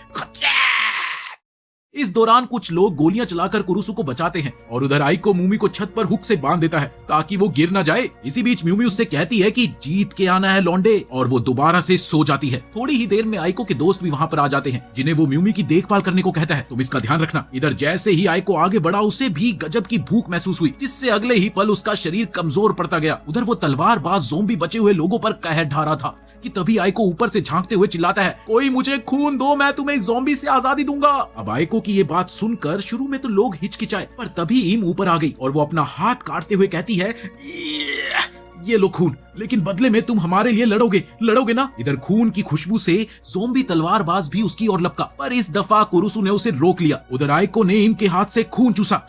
Speaker 1: इस दौरान कुछ लोग गोलियां चलाकर कुरुसु को बचाते हैं और उधर आइको म्यूमी को छत पर हुक से बांध देता है ताकि वो गिर ना जाए। इसी बीच म्यूमी उससे कहती है कि जीत के आना है लौंडे, और वो दोबारा से सो जाती है। थोड़ी ही देर में आइको के दोस्त भी वहाँ पर आ जाते हैं जिन्हें वो म्यूमी की देखभाल करने को कहता है, तुम इसका ध्यान रखना। इधर जैसे ही आइको आगे बढ़ा उसे भी गजब की भूख महसूस हुई, जिससे अगले ही पल उसका शरीर कमजोर पड़ता गया। उधर वो तलवारबाज ज़ॉम्बी बचे हुए लोगों पर कहर ढा रहा था कि तभी आइको ऊपर से झांकते हुए चिल्लाता है, कोई मुझे खून दो, मैं तुम्हें ज़ॉम्बी से आजादी दूंगा। अब आइको की ये बात सुनकर शुरू में तो लोग हिचकिचाए, पर तभी इम ऊपर आ गई और वो अपना हाथ काटते हुए कहती है, ये लो खून, लेकिन बदले में तुम हमारे लिए लड़ोगे ना। इधर खून की खुशबू से ज़ॉम्बी तलवारबाज भी उसकी ओर लपका, पर इस दफा कुरुसु ने उसे रोक लिया। उधर आइको ने इनके हाथ से खून चूसा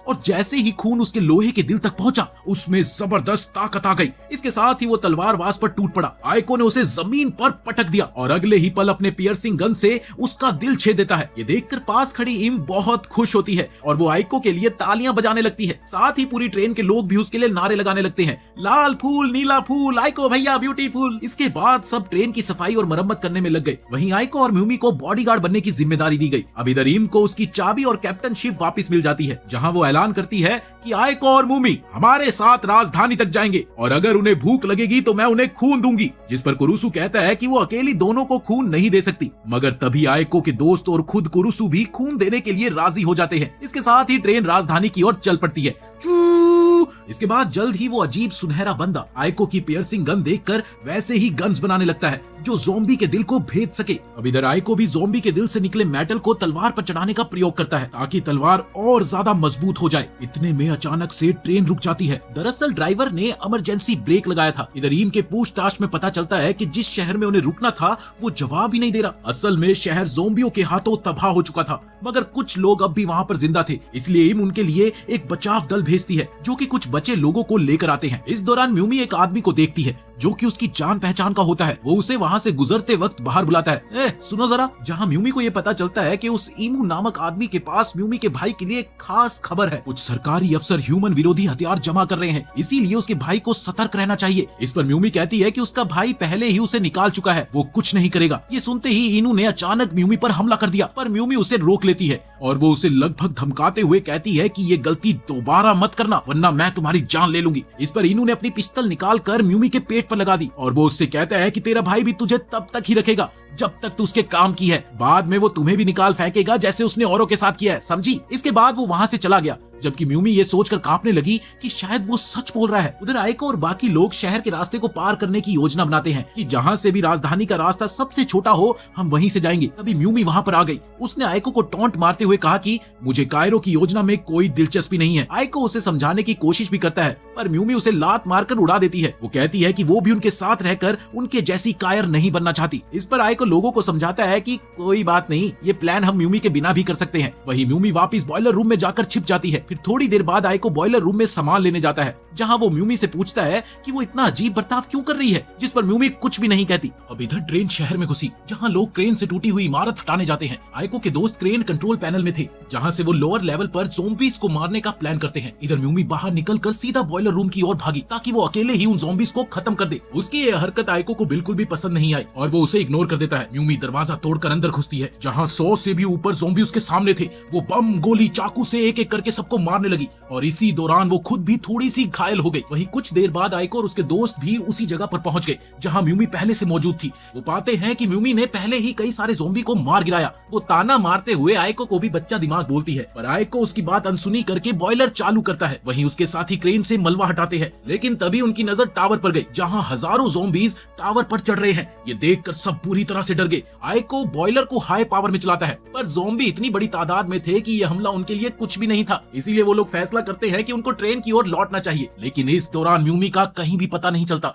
Speaker 1: और जैसे ही खून उसके लोहे के दिल तक पहुंचा उसमें जबरदस्त ताकत आ गई। इसके साथ ही वो तलवारबाज पर टूट पड़ा। आइको ने उसे जमीन पर पटक दिया और अगले ही पल अपने पियर्सिंग गन से उसका दिल छेद देता है। ये देखकर पास खड़ी इम बहुत खुश होती है और वो आइको के लिए तालियां बजाने लगती है। साथ ही पूरी ट्रेन के लोग भी उसके लिए नारे लगाने लगते हैं, लाल फूल नीला फूल, आइको भैया ब्यूटीफुल। इसके बाद सब ट्रेन की सफाई और मरम्मत करने में लग गए। वहीं आइको और म्यूमी को बॉडीगार्ड बनने की जिम्मेदारी दी गई। अब इधर इम को उसकी चाबी और कैप्टनशिप वापस मिल जाती है, जहां वो ऐलान करती है कि आइको और म्यूमी हमारे साथ राजधानी तक जाएंगे और अगर उन्हें भूख लगेगी तो मैं उन्हें खून दूंगी। जिस पर कुरुसु कहता है कि वो अकेली दोनों को खून नहीं दे सकती, मगर तभी आइको के दोस्त और खुद कुरुसु भी खून देने के लिए राजी हो जाते हैं। इसके साथ ही ट्रेन राजधानी की ओर चल पड़ती है। इसके बाद जल्द ही वो अजीब सुनहरा बंदा आइको की पियर्सिंग गन देखकर वैसे ही गन्स बनाने लगता है जो ज़ॉम्बी के दिल को भेद सके। अब इधर आइको भी ज़ॉम्बी के दिल से निकले मेटल को तलवार पर चढ़ाने का प्रयोग करता है ताकि तलवार और ज्यादा मजबूत हो जाए। इतने में अचानक से ट्रेन रुक जाती है। दरअसल ड्राइवर ने इमरजेंसी ब्रेक लगाया था। इधर ईम के पूछताछ में पता चलता है कि जिस शहर में उन्हें रुकना था वो जवाब ही नहीं दे रहा। असल में शहर ज़ॉम्बियों के हाथों तबाह हो चुका था, मगर कुछ लोग अब भी वहाँ पर जिंदा थे। इसलिए ईम उनके लिए एक बचाव दल भेजती है जो कि कुछ बचे लोगों को लेकर आते हैं। इस दौरान म्यूमी एक आदमी को देखती है जो कि उसकी जान पहचान का होता है। वो उसे वहाँ से गुजरते वक्त बाहर बुलाता है, सुनो जरा। जहाँ म्यूमी को ये पता चलता है कि उस ईमू नामक आदमी के पास म्यूमी के भाई के लिए खास खबर है। कुछ सरकारी अफसर ह्यूमन विरोधी हथियार जमा कर रहे हैं, इसीलिए उसके भाई को सतर्क रहना चाहिए। इस पर म्यूमी कहती है कि उसका भाई पहले ही उसे निकाल चुका है, वो कुछ नहीं करेगा। ये सुनते ही इनू ने अचानक म्यूमी पर हमला कर दिया, पर म्यूमी उसे रोक लेती है और वो उसे लगभग धमकाते हुए कहती है कि ये गलती दोबारा मत करना वरना मैं तुम्हारी जान ले लूंगी। इस पर इनू ने अपनी पिस्टल निकाल कर म्यूमी के पेट पर लगा दी और वो उससे कहता है कि तेरा भाई भी तुझे तब तक ही रखेगा जब तक तू उसके काम की है, बाद में वो तुम्हें भी निकाल फेंकेगा जैसे उसने औरों के साथ किया है, समझी। इसके बाद वो वहाँ से चला गया, जबकि म्यूमी ये सोचकर कांपने लगी कि शायद वो सच बोल रहा है। उधर आइको और बाकी लोग शहर के रास्ते को पार करने की योजना बनाते हैं कि जहाँ से भी राजधानी का रास्ता सबसे छोटा हो हम वहीं से जाएंगे। तभी म्यूमी वहाँ पर आ गई। उसने आइको को टॉन्ट मारते हुए कहा कि मुझे कायरो की योजना में कोई दिलचस्पी नहीं है। आइको उसे समझाने की कोशिश भी करता है, पर म्यूमी उसे लात मारकर उड़ा देती है। वो कहती है कि वो भी उनके साथ रहकर उनके जैसी कायर नहीं बनना चाहती। इस पर आइको लोगों को समझाता है कि कोई बात नहीं, ये प्लान हम म्यूमी के बिना भी कर सकते हैं। वही म्यूमी वापिस बॉयलर रूम में जाकर छिप जाती है। फिर थोड़ी देर बाद आइको बॉयलर रूम में सामान लेने जाता है, जहां वो म्यूमी से पूछता है कि वो इतना अजीब बर्ताव क्यों कर रही है, जिस पर म्यूमी कुछ भी नहीं कहती। अब इधर ट्रेन शहर में घुसी, जहां लोग क्रेन से टूटी हुई इमारत हटाने जाते हैं। आइको के दोस्त क्रेन कंट्रोल पैनल में थे, जहां से वो लोअर लेवल पर ज़ॉम्बीज को मारने का प्लान करते हैं। इधर म्यूमी बाहर निकलकर सीधा बॉयलर रूम की ओर भागी ताकि वो अकेले ही उन ज़ॉम्बीज को खत्म कर दे। उसकी ये हरकत आइको को बिल्कुल भी पसंद नहीं आई और वो उसे इग्नोर कर देता है। म्यूमी दरवाजा तोड़कर अंदर घुसती है, जहां 100 से भी ऊपर ज़ॉम्बी उसके सामने थे। वो बम गोली चाकू से एक एक करके सबको मारने लगी और इसी दौरान वो खुद भी थोड़ी सी घायल हो गई। वहीं कुछ देर बाद आइको और उसके दोस्त भी उसी जगह पर पहुंच गए जहां म्यूमी पहले से मौजूद थी। वो पाते हैं कि म्यूमी ने पहले ही कई सारे ज़ॉम्बी को मार गिराया। वो ताना मारते हुए आइको को भी बच्चा दिमाग बोलती है, पर आइको उसकी बात अनसुनी करके बॉयलर चालू करता है। वहीं उसके साथी क्रेन से मलबा हटाते हैं, लेकिन तभी उनकी नजर टावर पर गई, जहां हजारों ज़ॉम्बीज टावर पर चढ़ रहे हैं। ये देखकर सब पूरी तरह से डर गए। आइको बॉयलर को हाई पावर में चलाता है, पर ज़ॉम्बी इतनी बड़ी तादाद में थे कि यह हमला उनके लिए कुछ भी नहीं था। इसीलिए वो लोग फैसला करते हैं कि उनको ट्रेन की ओर लौटना चाहिए। लेकिन इस दौरान म्यूमी का कहीं भी पता नहीं चलता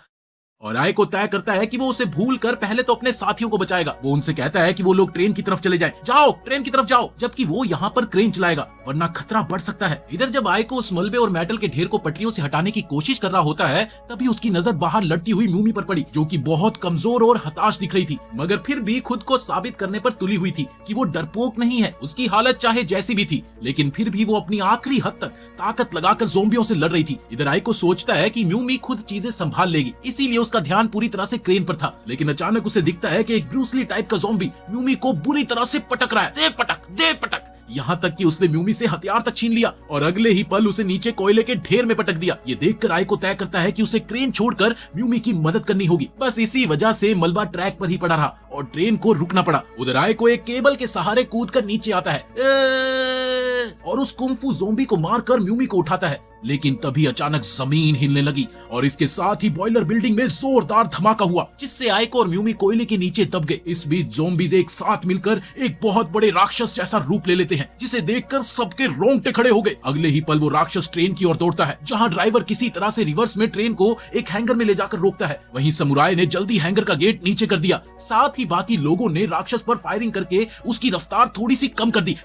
Speaker 1: और आइको तय करता है कि वो उसे भूल कर पहले तो अपने साथियों को बचाएगा। वो उनसे कहता है कि वो लोग ट्रेन की तरफ चले जाएं। जाओ ट्रेन की तरफ जाओ, जबकि वो यहाँ पर क्रेन चलाएगा वरना खतरा बढ़ सकता है। इधर जब आइको उस मलबे और मेटल के ढेर को पटरियों से हटाने की कोशिश कर रहा होता है, तभी उसकी नजर बाहर लड़ती हुई म्यूमी पर पड़ी, जो कि बहुत कमजोर और हताश दिख रही थी, मगर फिर भी खुद को साबित करने पर तुली हुई थी कि वो डरपोक नहीं है। उसकी हालत चाहे जैसी भी थी, लेकिन फिर भी वो अपनी आखिरी हद तक ताकत लगाकर ज़ॉम्बियों से लड़ रही थी। इधर आइको सोचता है कि म्यूमी खुद चीजें संभाल लेगी, इसीलिए उसका ध्यान पूरी तरह से क्रेन पर था। लेकिन अचानक उसे दिखता है कि एक ब्रूस ली टाइप का ज़ॉम्बी म्यूमी को बुरी तरह से पटक रहा है। दे पटक, दे पटक। यहाँ तक कि उसने म्यूमी से हथियार तक छीन लिया और अगले ही पल उसे नीचे कोयले के ढेर में पटक दिया। ये देखकर आइको तय करता है कि उसे क्रेन छोड़कर म्यूमी की मदद करनी होगी। बस इसी वजह से मलबा ट्रैक पर ही पड़ा रहा और ट्रेन को रुकना पड़ा। उधर आइको एक केबल के सहारे कूदकर नीचे आता है और उस कुंफू ज़ोंबी को मारकर म्यूमी को उठाता है। लेकिन तभी अचानक जमीन हिलने लगी और इसके साथ ही बॉयलर बिल्डिंग में जोरदार धमाका हुआ, जिससे आइको और म्यूमी कोयले के नीचे दब गए। इस बीच ज़ोंबीज़ एक साथ मिलकर एक बहुत बड़े राक्षस जैसा रूप ले लेते हैं, जिसे देखकर सबके रोंगटे खड़े हो गए। अगले ही पल वो राक्षस ट्रेन की ओर दौड़ता है, जहां ड्राइवर किसी तरह से रिवर्स में ट्रेन को एक हैंगर में ले जाकर रोकता है। वहीं समुराय ने जल्दी हैंगर का गेट नीचे कर दिया। साथ ही बाकी लोगों ने राक्षस पर फायरिंग करके उसकी रफ्तार थोड़ी सी कम कर दी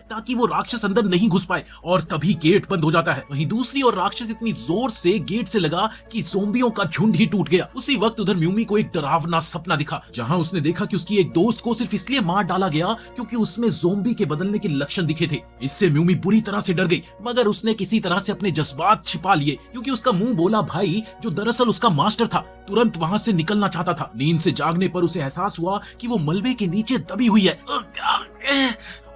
Speaker 1: ताकि वो राक्षस अंदर नहीं घुस पाए, और तभी गेट बंद हो जाता है। वहीं दूसरी ओर राक्षस इतनी जोर से गेट से लगा कि ज़ोंबियों का झुंड ही टूट गया। उसी वक्त उधर म्यूमी को एक डरावना सपना दिखा, जहां उसने देखा कि उसकी एक दोस्त को सिर्फ इसलिए मार डाला गया क्योंकि उसमें ज़ोंबी के बदलने के लक्षण दिखे थे। इससे म्यूमी बुरी तरह से डर गई, मगर उसने किसी तरह से अपने जज्बात छिपा लिए, क्योंकि उसका मुंह बोला भाई, जो दरअसल उसका मास्टर था, तुरंत वहां से निकलना चाहता था। नींद से जागने पर उसे एहसास हुआ कि वो मलबे के नीचे दबी हुई है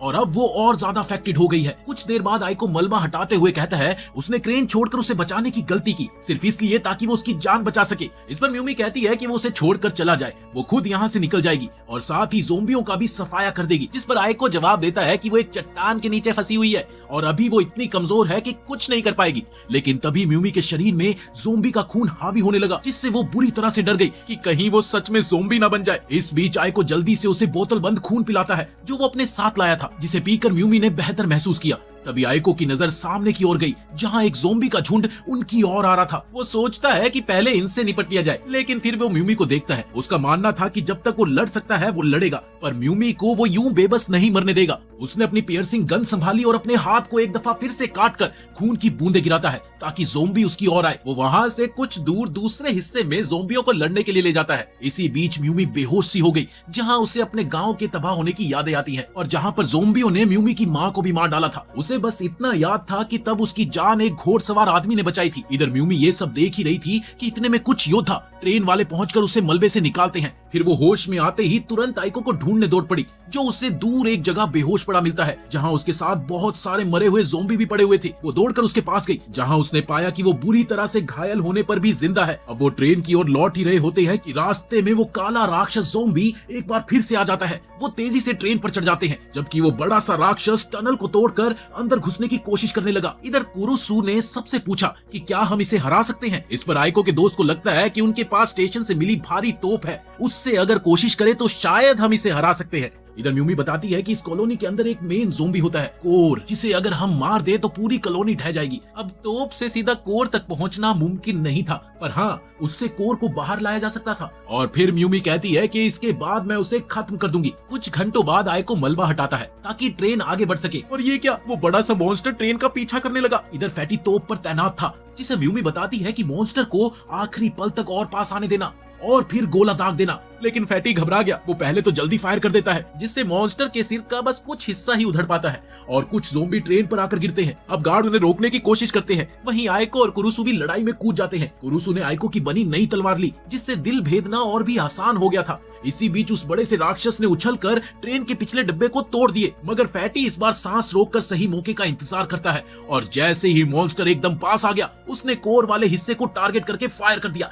Speaker 1: और अब वो और ज्यादा अफेक्टेड हो गई है। कुछ देर बाद आइको मलबा हटाते हुए कहता है उसने क्रेन छोड़कर उसे बचाने की गलती की, सिर्फ इसलिए ताकि वो उसकी जान बचा सके। इस पर म्यूमी कहती है कि वो उसे छोड़कर चला जाए, वो खुद यहाँ से निकल जाएगी और साथ ही ज़ोंबियों का भी सफाया कर देगी। जिस पर आइको जवाब देता है कि वो एक चट्टान के नीचे फंसी हुई है और अभी वो इतनी कमजोर है कि कुछ नहीं कर पाएगी। लेकिन तभी म्यूमी के शरीर में ज़ोंबी का खून हावी होने लगा, जिससे वो बुरी तरह से डर गई कि कहीं वो सच में ज़ोंबी ना बन जाए। इस बीच आइको जल्दी से उसे बोतल बंद खून पिलाता है, जो वो अपने साथ लाया था, जिसे पीकर म्यूमी ने बेहतर महसूस किया। तभी आइको की नजर सामने की ओर गई, जहां एक ज़ोंबी का झुंड उनकी ओर आ रहा था। वो सोचता है कि पहले इनसे निपट लिया जाए, लेकिन फिर वो म्यूमी को देखता है। उसका मानना था कि जब तक वो लड़ सकता है वो लड़ेगा, पर म्यूमी को वो यूं बेबस नहीं मरने देगा। उसने अपनी पियर्सिंग गन संभाली और अपने हाथ को एक दफा फिर से काटकर खून की बूंदें गिराता है ताकि ज़ोंबी उसकी ओर आए। वो वहां से कुछ दूर दूसरे हिस्से में ज़ोंबियों को लड़ने के लिए ले जाता है। इसी बीच म्यूमी बेहोश सी हो गई, जहां उसे अपने गांव के तबाह होने की यादें आती हैं और जहां पर ज़ोंबियों ने म्यूमी की मां को भी मार डाला था। उसे बस इतना याद था कि तब उसकी जान एक घोड़सवार आदमी ने बचाई थी। इधर म्यूमी ये सब देख ही रही थी कि इतने में कुछ योद्धा ट्रेन वाले पहुंचकर उसे मलबे से निकालते हैं। फिर वो होश में आते ही तुरंत आइको को ढूंढने दौड़ पड़ी, जो उससे दूर एक जगह बेहोश पड़ा मिलता है, जहां उसके साथ बहुत सारे मरे हुए ज़ोंबी भी पड़े हुए थे। वो दौड़कर उसके पास गई, जहां उसने पाया कि वो बुरी तरह से घायल होने पर भी जिंदा है। अब वो ट्रेन की ओर लौट ही रहे होते हैं कि रास्ते में वो काला राक्षस ज़ोंबी एक बार फिर से आ जाता है। वो तेजी से ट्रेन पर चढ़ जाते हैं, जबकि वो बड़ा सा राक्षस टनल को तोड़कर अंदर घुसने की कोशिश करने लगा। इधर कुरुसु ने सबसे पूछा कि क्या हम इसे हरा सकते हैं। इस पर आइको के दोस्त को लगता है कि उनके पास स्टेशन से मिली भारी तोप है, उससे अगर कोशिश करे तो शायद हम इसे हरा सकते हैं। इधर म्यूमी बताती है कि इस कॉलोनी के अंदर एक मेन ज़ोंबी होता है, कोर, जिसे अगर हम मार दे तो पूरी कॉलोनी ढह जाएगी। अब तोप से सीधा कोर तक पहुंचना मुमकिन नहीं था, पर हाँ, उससे कोर को बाहर लाया जा सकता था। और फिर म्यूमी कहती है कि इसके बाद मैं उसे खत्म कर दूंगी। कुछ घंटों बाद आइको मलबा हटाता है ताकि ट्रेन आगे बढ़ सके, और ये क्या, वो बड़ा सा मॉन्स्टर ट्रेन का पीछा करने लगा। इधर फैटी तोप पर तैनात था, जिसे म्यूमी बताती है कि मॉन्स्टर को आखिरी पल तक और पास आने देना और फिर गोला दाग देना। लेकिन फैटी घबरा गया। वो पहले तो जल्दी फायर कर देता है, जिससे मॉन्स्टर के सिर का बस कुछ हिस्सा ही उधड़ पाता है और कुछ ज़ोंबी ट्रेन पर आकर गिरते हैं। अब गार्ड उन्हें रोकने की कोशिश करते हैं। वहीं आइको और कुरुसु भी लड़ाई में कूद जाते हैं। कुरुसु ने आइको की बनी नई तलवार ली, जिससे दिल भेदना और भी आसान हो गया था। इसी बीच उस बड़े से राक्षस ने उछलकर ट्रेन के पिछले डिब्बे को तोड़ दिए, मगर फैटी इस बार सांस रोककर सही मौके का इंतजार करता है और जैसे ही मॉन्स्टर एकदम पास आ गया, उसने कोर वाले हिस्से को टारगेट करके फायर कर दिया,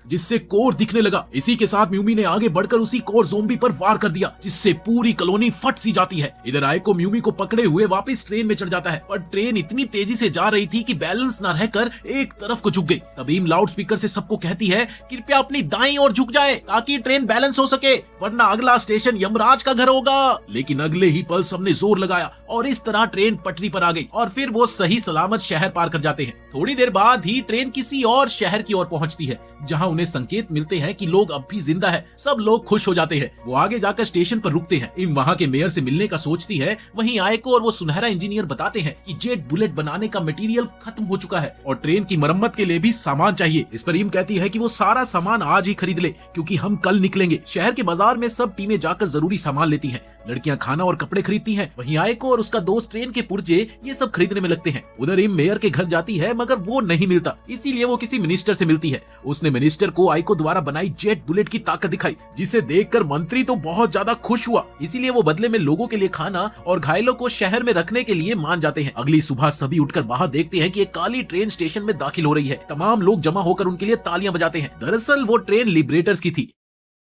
Speaker 1: जिससे कोर दिखने लगा। इसी के साथ म्यूमी ने आगे बढ़कर उसी कोर ज़ोंबी पर वार कर दिया, जिससे पूरी कॉलोनी फट सी जाती है। इधर आइको म्यूमी को पकड़े हुए वापस ट्रेन में चढ़ जाता है, पर ट्रेन इतनी तेजी से जा रही थी कि बैलेंस न रहकर एक तरफ को झुक गई। तबीम लाउड स्पीकर से सबको कहती है कृपया अपनी दाईं ओर झुक जाए ताकि ट्रेन बैलेंस हो सके, वरना अगला स्टेशन यमराज का घर होगा। लेकिन अगले ही पल सबने जोर लगाया और इस तरह ट्रेन पटरी पर आ गई और फिर वो सही सलामत शहर पार कर जाते हैं। थोड़ी देर बाद ही ट्रेन किसी और शहर की ओर पहुंचती है, जहां उन्हें संकेत मिलते हैं कि लोग अब भी जिंदा है। सब लोग खुश हो जाते हैं। वो आगे जाकर स्टेशन पर रुकते हैं। इम वहां के मेयर से मिलने का सोचती है। वहीं आइको और वो सुनहरा इंजीनियर बताते हैं कि जेट बुलेट बनाने का मटेरियल खत्म हो चुका है और ट्रेन की मरम्मत के लिए भी सामान चाहिए। इस पर इम कहती है कि वो सारा सामान आज ही खरीद ले, क्योंकि हम कल निकलेंगे। शहर के बाजार में सब टीमें जाकर जरूरी सामान लेती हैं। लड़कियां खाना और कपड़े खरीदती हैं। वहीं आइको और उसका दोस्त ट्रेन के पुर्जे ये सब खरीदने में लगते हैं। उधर इम मेयर के घर जाती है, मगर वो नहीं मिलता, इसीलिए वो किसी मिनिस्टर से मिलती है। उसने मिनिस्टर को आइको द्वारा बनाई जेट बुलेट की ताकत दिखाई, जिसे देखकर मंत्री तो बहुत ज्यादा खुश हुआ। इसीलिए वो बदले में लोगों के लिए खाना और घायलों को शहर में रखने के लिए मान जाते हैं। अगली सुबह सभी उठकर बाहर देखते हैं कि एक काली ट्रेन स्टेशन में दाखिल हो रही है। तमाम लोग जमा होकर उनके लिए तालियां बजाते हैं। दरअसल वो ट्रेन लिबरेटर्स की थी,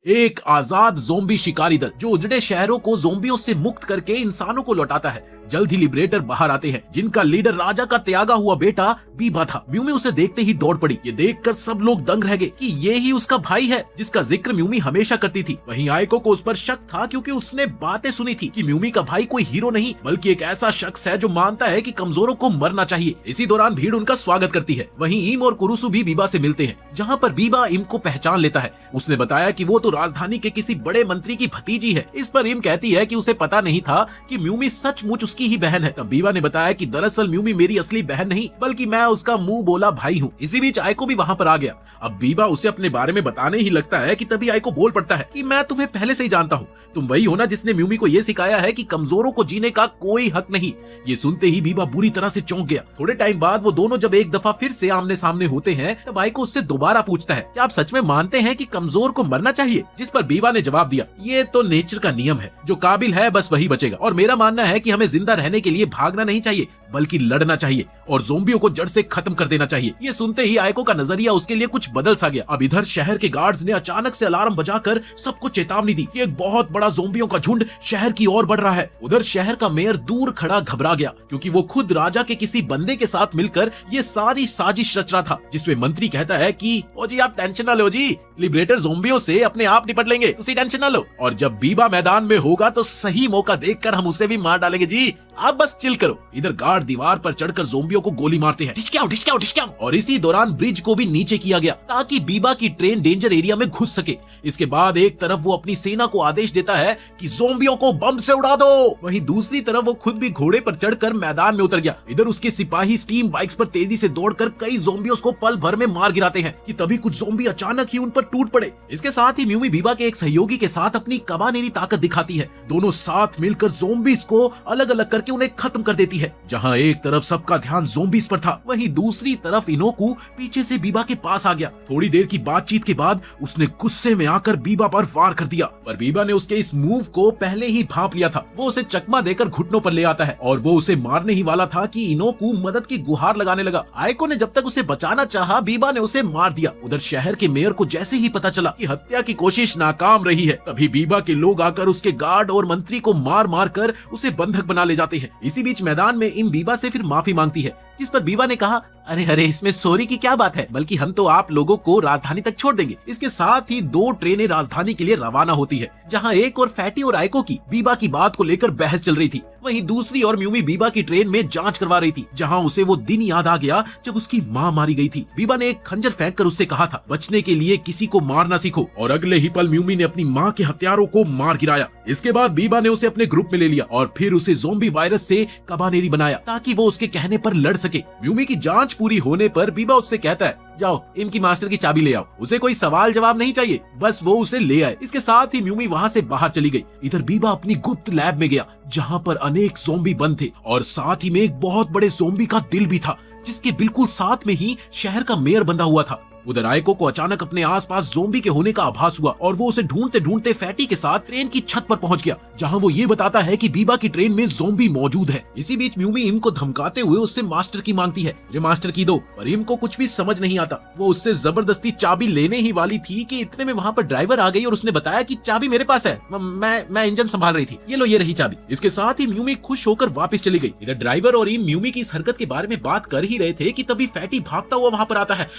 Speaker 1: एक आजाद ज़ोंबी शिकारी दल जो उजड़े शहरों को ज़ोंबियों से मुक्त करके इंसानों को लौटाता है। जल्द ही लिबरेटर बाहर आते हैं, जिनका लीडर राजा का त्यागा हुआ बेटा बीबा था। म्यूमी उसे देखते ही दौड़ पड़ी। ये देखकर सब लोग दंग रह गए कि ये ही उसका भाई है जिसका जिक्र म्यूमी हमेशा करती थी। वहीं आइको को उस पर शक था, क्योंकि उसने बातें सुनी थी कि म्यूमी का भाई कोई हीरो नहीं बल्कि एक ऐसा शख्स है जो मानता है कि कमजोरों को मरना चाहिए। इसी दौरान भीड़ उनका स्वागत करती है। वहीं ईम और कुरुसु भी बीबा से मिलते हैं, जहाँ पर बीबा ईम को पहचान लेता है। उसने बताया कि वो तो राजधानी के किसी बड़े मंत्री की भतीजी है। इस पर ईम कहती है कि उसे पता नहीं था कि म्यूमी सचमुच उसकी ही बहन है। तब बीबा ने बताया कि दरअसल म्यूमी मेरी असली बहन नहीं बल्कि मैं उसका मुंह बोला भाई हूँ। इसी बीच आइको भी वहाँ पर आ गया। अब बीबा उसे अपने बारे में बताने ही लगता है कि तभी आइको बोल पड़ता है कि मैं तुम्हें पहले से ही जानता हूँ। तुम वही हो ना जिसने म्यूमी को ये सिखाया है कि कमजोरों को जीने का कोई हक नहीं। ये सुनते ही बीबा बुरी तरह से चौंक गया। थोड़े टाइम बाद वो दोनों जब एक दफा फिर से आमने सामने होते हैं, तब आइको उससे दोबारा पूछता है कि आप सच में मानते हैं कि कमजोर को मरना चाहिए? जिस पर बीबा ने जवाब दिया, ये तो नेचर का नियम है, जो काबिल है बस वही बचेगा। और मेरा मानना है कि हमें जिंदा रहने के लिए भागना नहीं चाहिए बल्कि लड़ना चाहिए और ज़ोंबियों को जड़ से खत्म कर देना चाहिए। ये सुनते ही आइको का नजरिया उसके लिए कुछ बदल सा गया। अब इधर शहर के गार्ड्स ने अचानक से अलार्म बजाकर सबको चेतावनी दी कि एक बहुत बड़ा ज़ोंबियों का झुंड शहर की ओर बढ़ रहा है। उधर शहर का मेयर दूर खड़ा घबरा गया, क्योंकि वो खुद राजा के किसी बंदे के साथ मिलकर ये सारी साजिश रच रहा था, जिसमें मंत्री कहता है कि ओ जी आप टेंशन ना लो जी, लिबरेटर ज़ोंबियों से अपने आप निपट लेंगे, तुसी टेंशन ना लो। और जब बीबा मैदान में होगा तो सही मौका देखकर हम उसे भी मार डालेंगे जी, आप बस चिल करो। इधर गार्ड दीवार पर चढ़कर ज़ोंबियों को गोली मारते हैं। ढिचक्याओ। और इसी दौरान ब्रिज को भी नीचे किया गया ताकि बीबा की ट्रेन डेंजर एरिया में घुस सके। इसके बाद एक तरफ वो अपनी सेना को आदेश देता है कि ज़ोंबियों को बम से उड़ा दो, वहीं दूसरी तरफ वो खुद भी घोड़े पर चढ़कर मैदान में उतर गया। इधर उसके सिपाही स्टीम बाइक्स पर तेजी से दौड़कर कई ज़ोंबियों को पल भर में मार गिराते हैं कि तभी कुछ ज़ोंबी अचानक ही उन पर टूट पड़े। इसके साथ ही म्यूमी बीबा के एक सहयोगी के साथ अपनी कबानेरी ताकत दिखाती है। दोनों साथ मिलकर ज़ोंबीज को अलग अलग करके उन्हें खत्म कर देती है। जहां एक तरफ सबका ध्यान ज़ोंबीज पर था, वहीं दूसरी तरफ इनोकू पीछे से बीबा के पास आ गया। थोड़ी देर की बातचीत के बाद उसने गुस्से में आकर बीबा पर वार कर दिया, पर बीबा ने उसके इस मूव को पहले ही भांप लिया था। वो उसे चकमा देकर घुटनों पर ले आता है और वो उसे मारने ही वाला था कि इनोकू मदद की गुहार लगाने लगा। आइको ने जब तक उसे बचाना चाहा, बीबा ने उसे मार दिया। उधर शहर के मेयर को जैसे ही पता चला कि हत्या की कोशिश नाकाम रही है, तभी बीबा के लोग आकर उसके गार्ड और मंत्री को मार मार कर उसे बंधक बना ले जाते हैं। इसी बीच मैदान में इन बीबा से फिर माफी मांगती है, जिस पर बीबा ने कहा, अरे इसमें सॉरी की क्या बात है, बल्कि हम तो आप लोगों को राजधानी तक छोड़ देंगे। इसके साथ ही 2 ट्रेनें राजधानी के लिए रवाना होती है, जहां एक और फैटी और आइको की बीबा की बात को लेकर बहस चल रही थी। वहीं दूसरी और म्यूमी बीबा की ट्रेन में जांच करवा रही थी, जहां उसे वो दिन याद आ गया जब उसकी माँ मारी गई थी। बीबा ने एक खंजर फेंक कर उससे कहा था, बचने के लिए किसी को मारना सीखो, और अगले ही पल म्यूमी ने अपनी माँ के हत्यारों को मार गिराया। इसके बाद बीबा ने उसे अपने ग्रुप में ले लिया और फिर उसे ज़ोंबी वायरस से कबानेरी बनाया ताकि वो उसके कहने पर लड़ सके। म्यूमी की जांच पूरी होने पर बीबा उससे कहता है, जाओ इनकी मास्टर की चाबी ले आओ। उसे कोई सवाल जवाब नहीं चाहिए, बस वो उसे ले आए। इसके साथ ही म्यूमी वहाँ से बाहर चली गई। इधर बीबा अपनी गुप्त लैब में गया, जहाँ पर अनेक ज़ोंबी बंद थे और साथ ही में एक बहुत बड़े ज़ोंबी का दिल भी था, जिसके बिल्कुल साथ में ही शहर का मेयर बंधा हुआ था। उधर आइको को अचानक अपने आसपास ज़ोंबी के होने का आभास हुआ और वो उसे ढूंढते ढूंढते फैटी के साथ ट्रेन की छत पर पहुंच गया, जहां वो ये बताता है कि बीबा की ट्रेन में ज़ोंबी मौजूद है। इसी बीच म्यूमी इम को धमकाते हुए उससे मास्टर की मांगती है, मुझे मास्टर की दो, पर इम को कुछ भी समझ नहीं आता। वो उससे जबरदस्ती चाबी लेने ही वाली थी कि इतने में वहाँ पर ड्राइवर आ गई और उसने बताया कि चाबी मेरे पास है, मैं इंजन संभाल रही थी, ये लो ये रही चाबी। इसके साथ ही म्यूमी खुश होकर वापस चली गई। इधर ड्राइवर और इम म्यूमी की इस हरकत के बारे में बात कर ही रहे थे कि तभी फैटी भागता हुआ वहाँ पर आता है।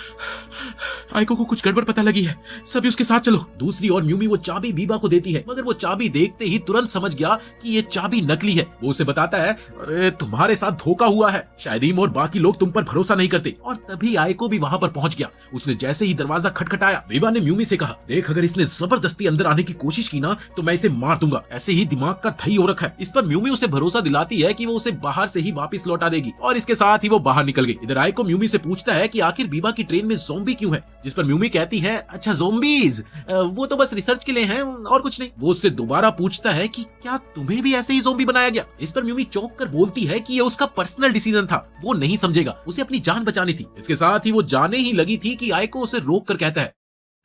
Speaker 1: आइको को कुछ गड़बड़ पता लगी है, सभी उसके साथ चलो। दूसरी ओर म्यूमी वो चाबी बीबा को देती है, मगर वो चाबी देखते ही तुरंत समझ गया कि ये चाबी नकली है। वो उसे बताता है, अरे तुम्हारे साथ धोखा हुआ है, शायद इम और बाकी लोग तुम पर भरोसा नहीं करते। और तभी आइको भी वहाँ पर पहुँच गया। उसने जैसे ही दरवाजा खटखटाया, बीबा ने म्यूमी से कहा, देख अगर इसने जबरदस्ती अंदर आने की कोशिश की ना तो मैं इसे मार दूंगा, ऐसे ही दिमाग का दही हो रखा है। इस पर म्यूमी उसे भरोसा दिलाती है कि वो उसे बाहर से ही वापस लौटा देगी और इसके साथ ही वो बाहर निकल गई। इधर आइको म्यूमी से पूछता है कि आखिर बीबा की ट्रेन में ज़ोंबी क्यों है, जिस पर म्यूमी कहती है, अच्छा ज़ोंबीज, वो तो बस रिसर्च के लिए हैं और कुछ नहीं। वो उससे दोबारा पूछता है कि क्या तुम्हें भी ऐसे ही ज़ोंबी बनाया गया। इस पर म्यूमी चौंक कर बोलती है कि ये उसका पर्सनल डिसीजन था, वो नहीं समझेगा, उसे अपनी जान बचानी थी। इसके साथ ही वो जाने ही लगी थी कि आइको उसे रोक कर कहता है,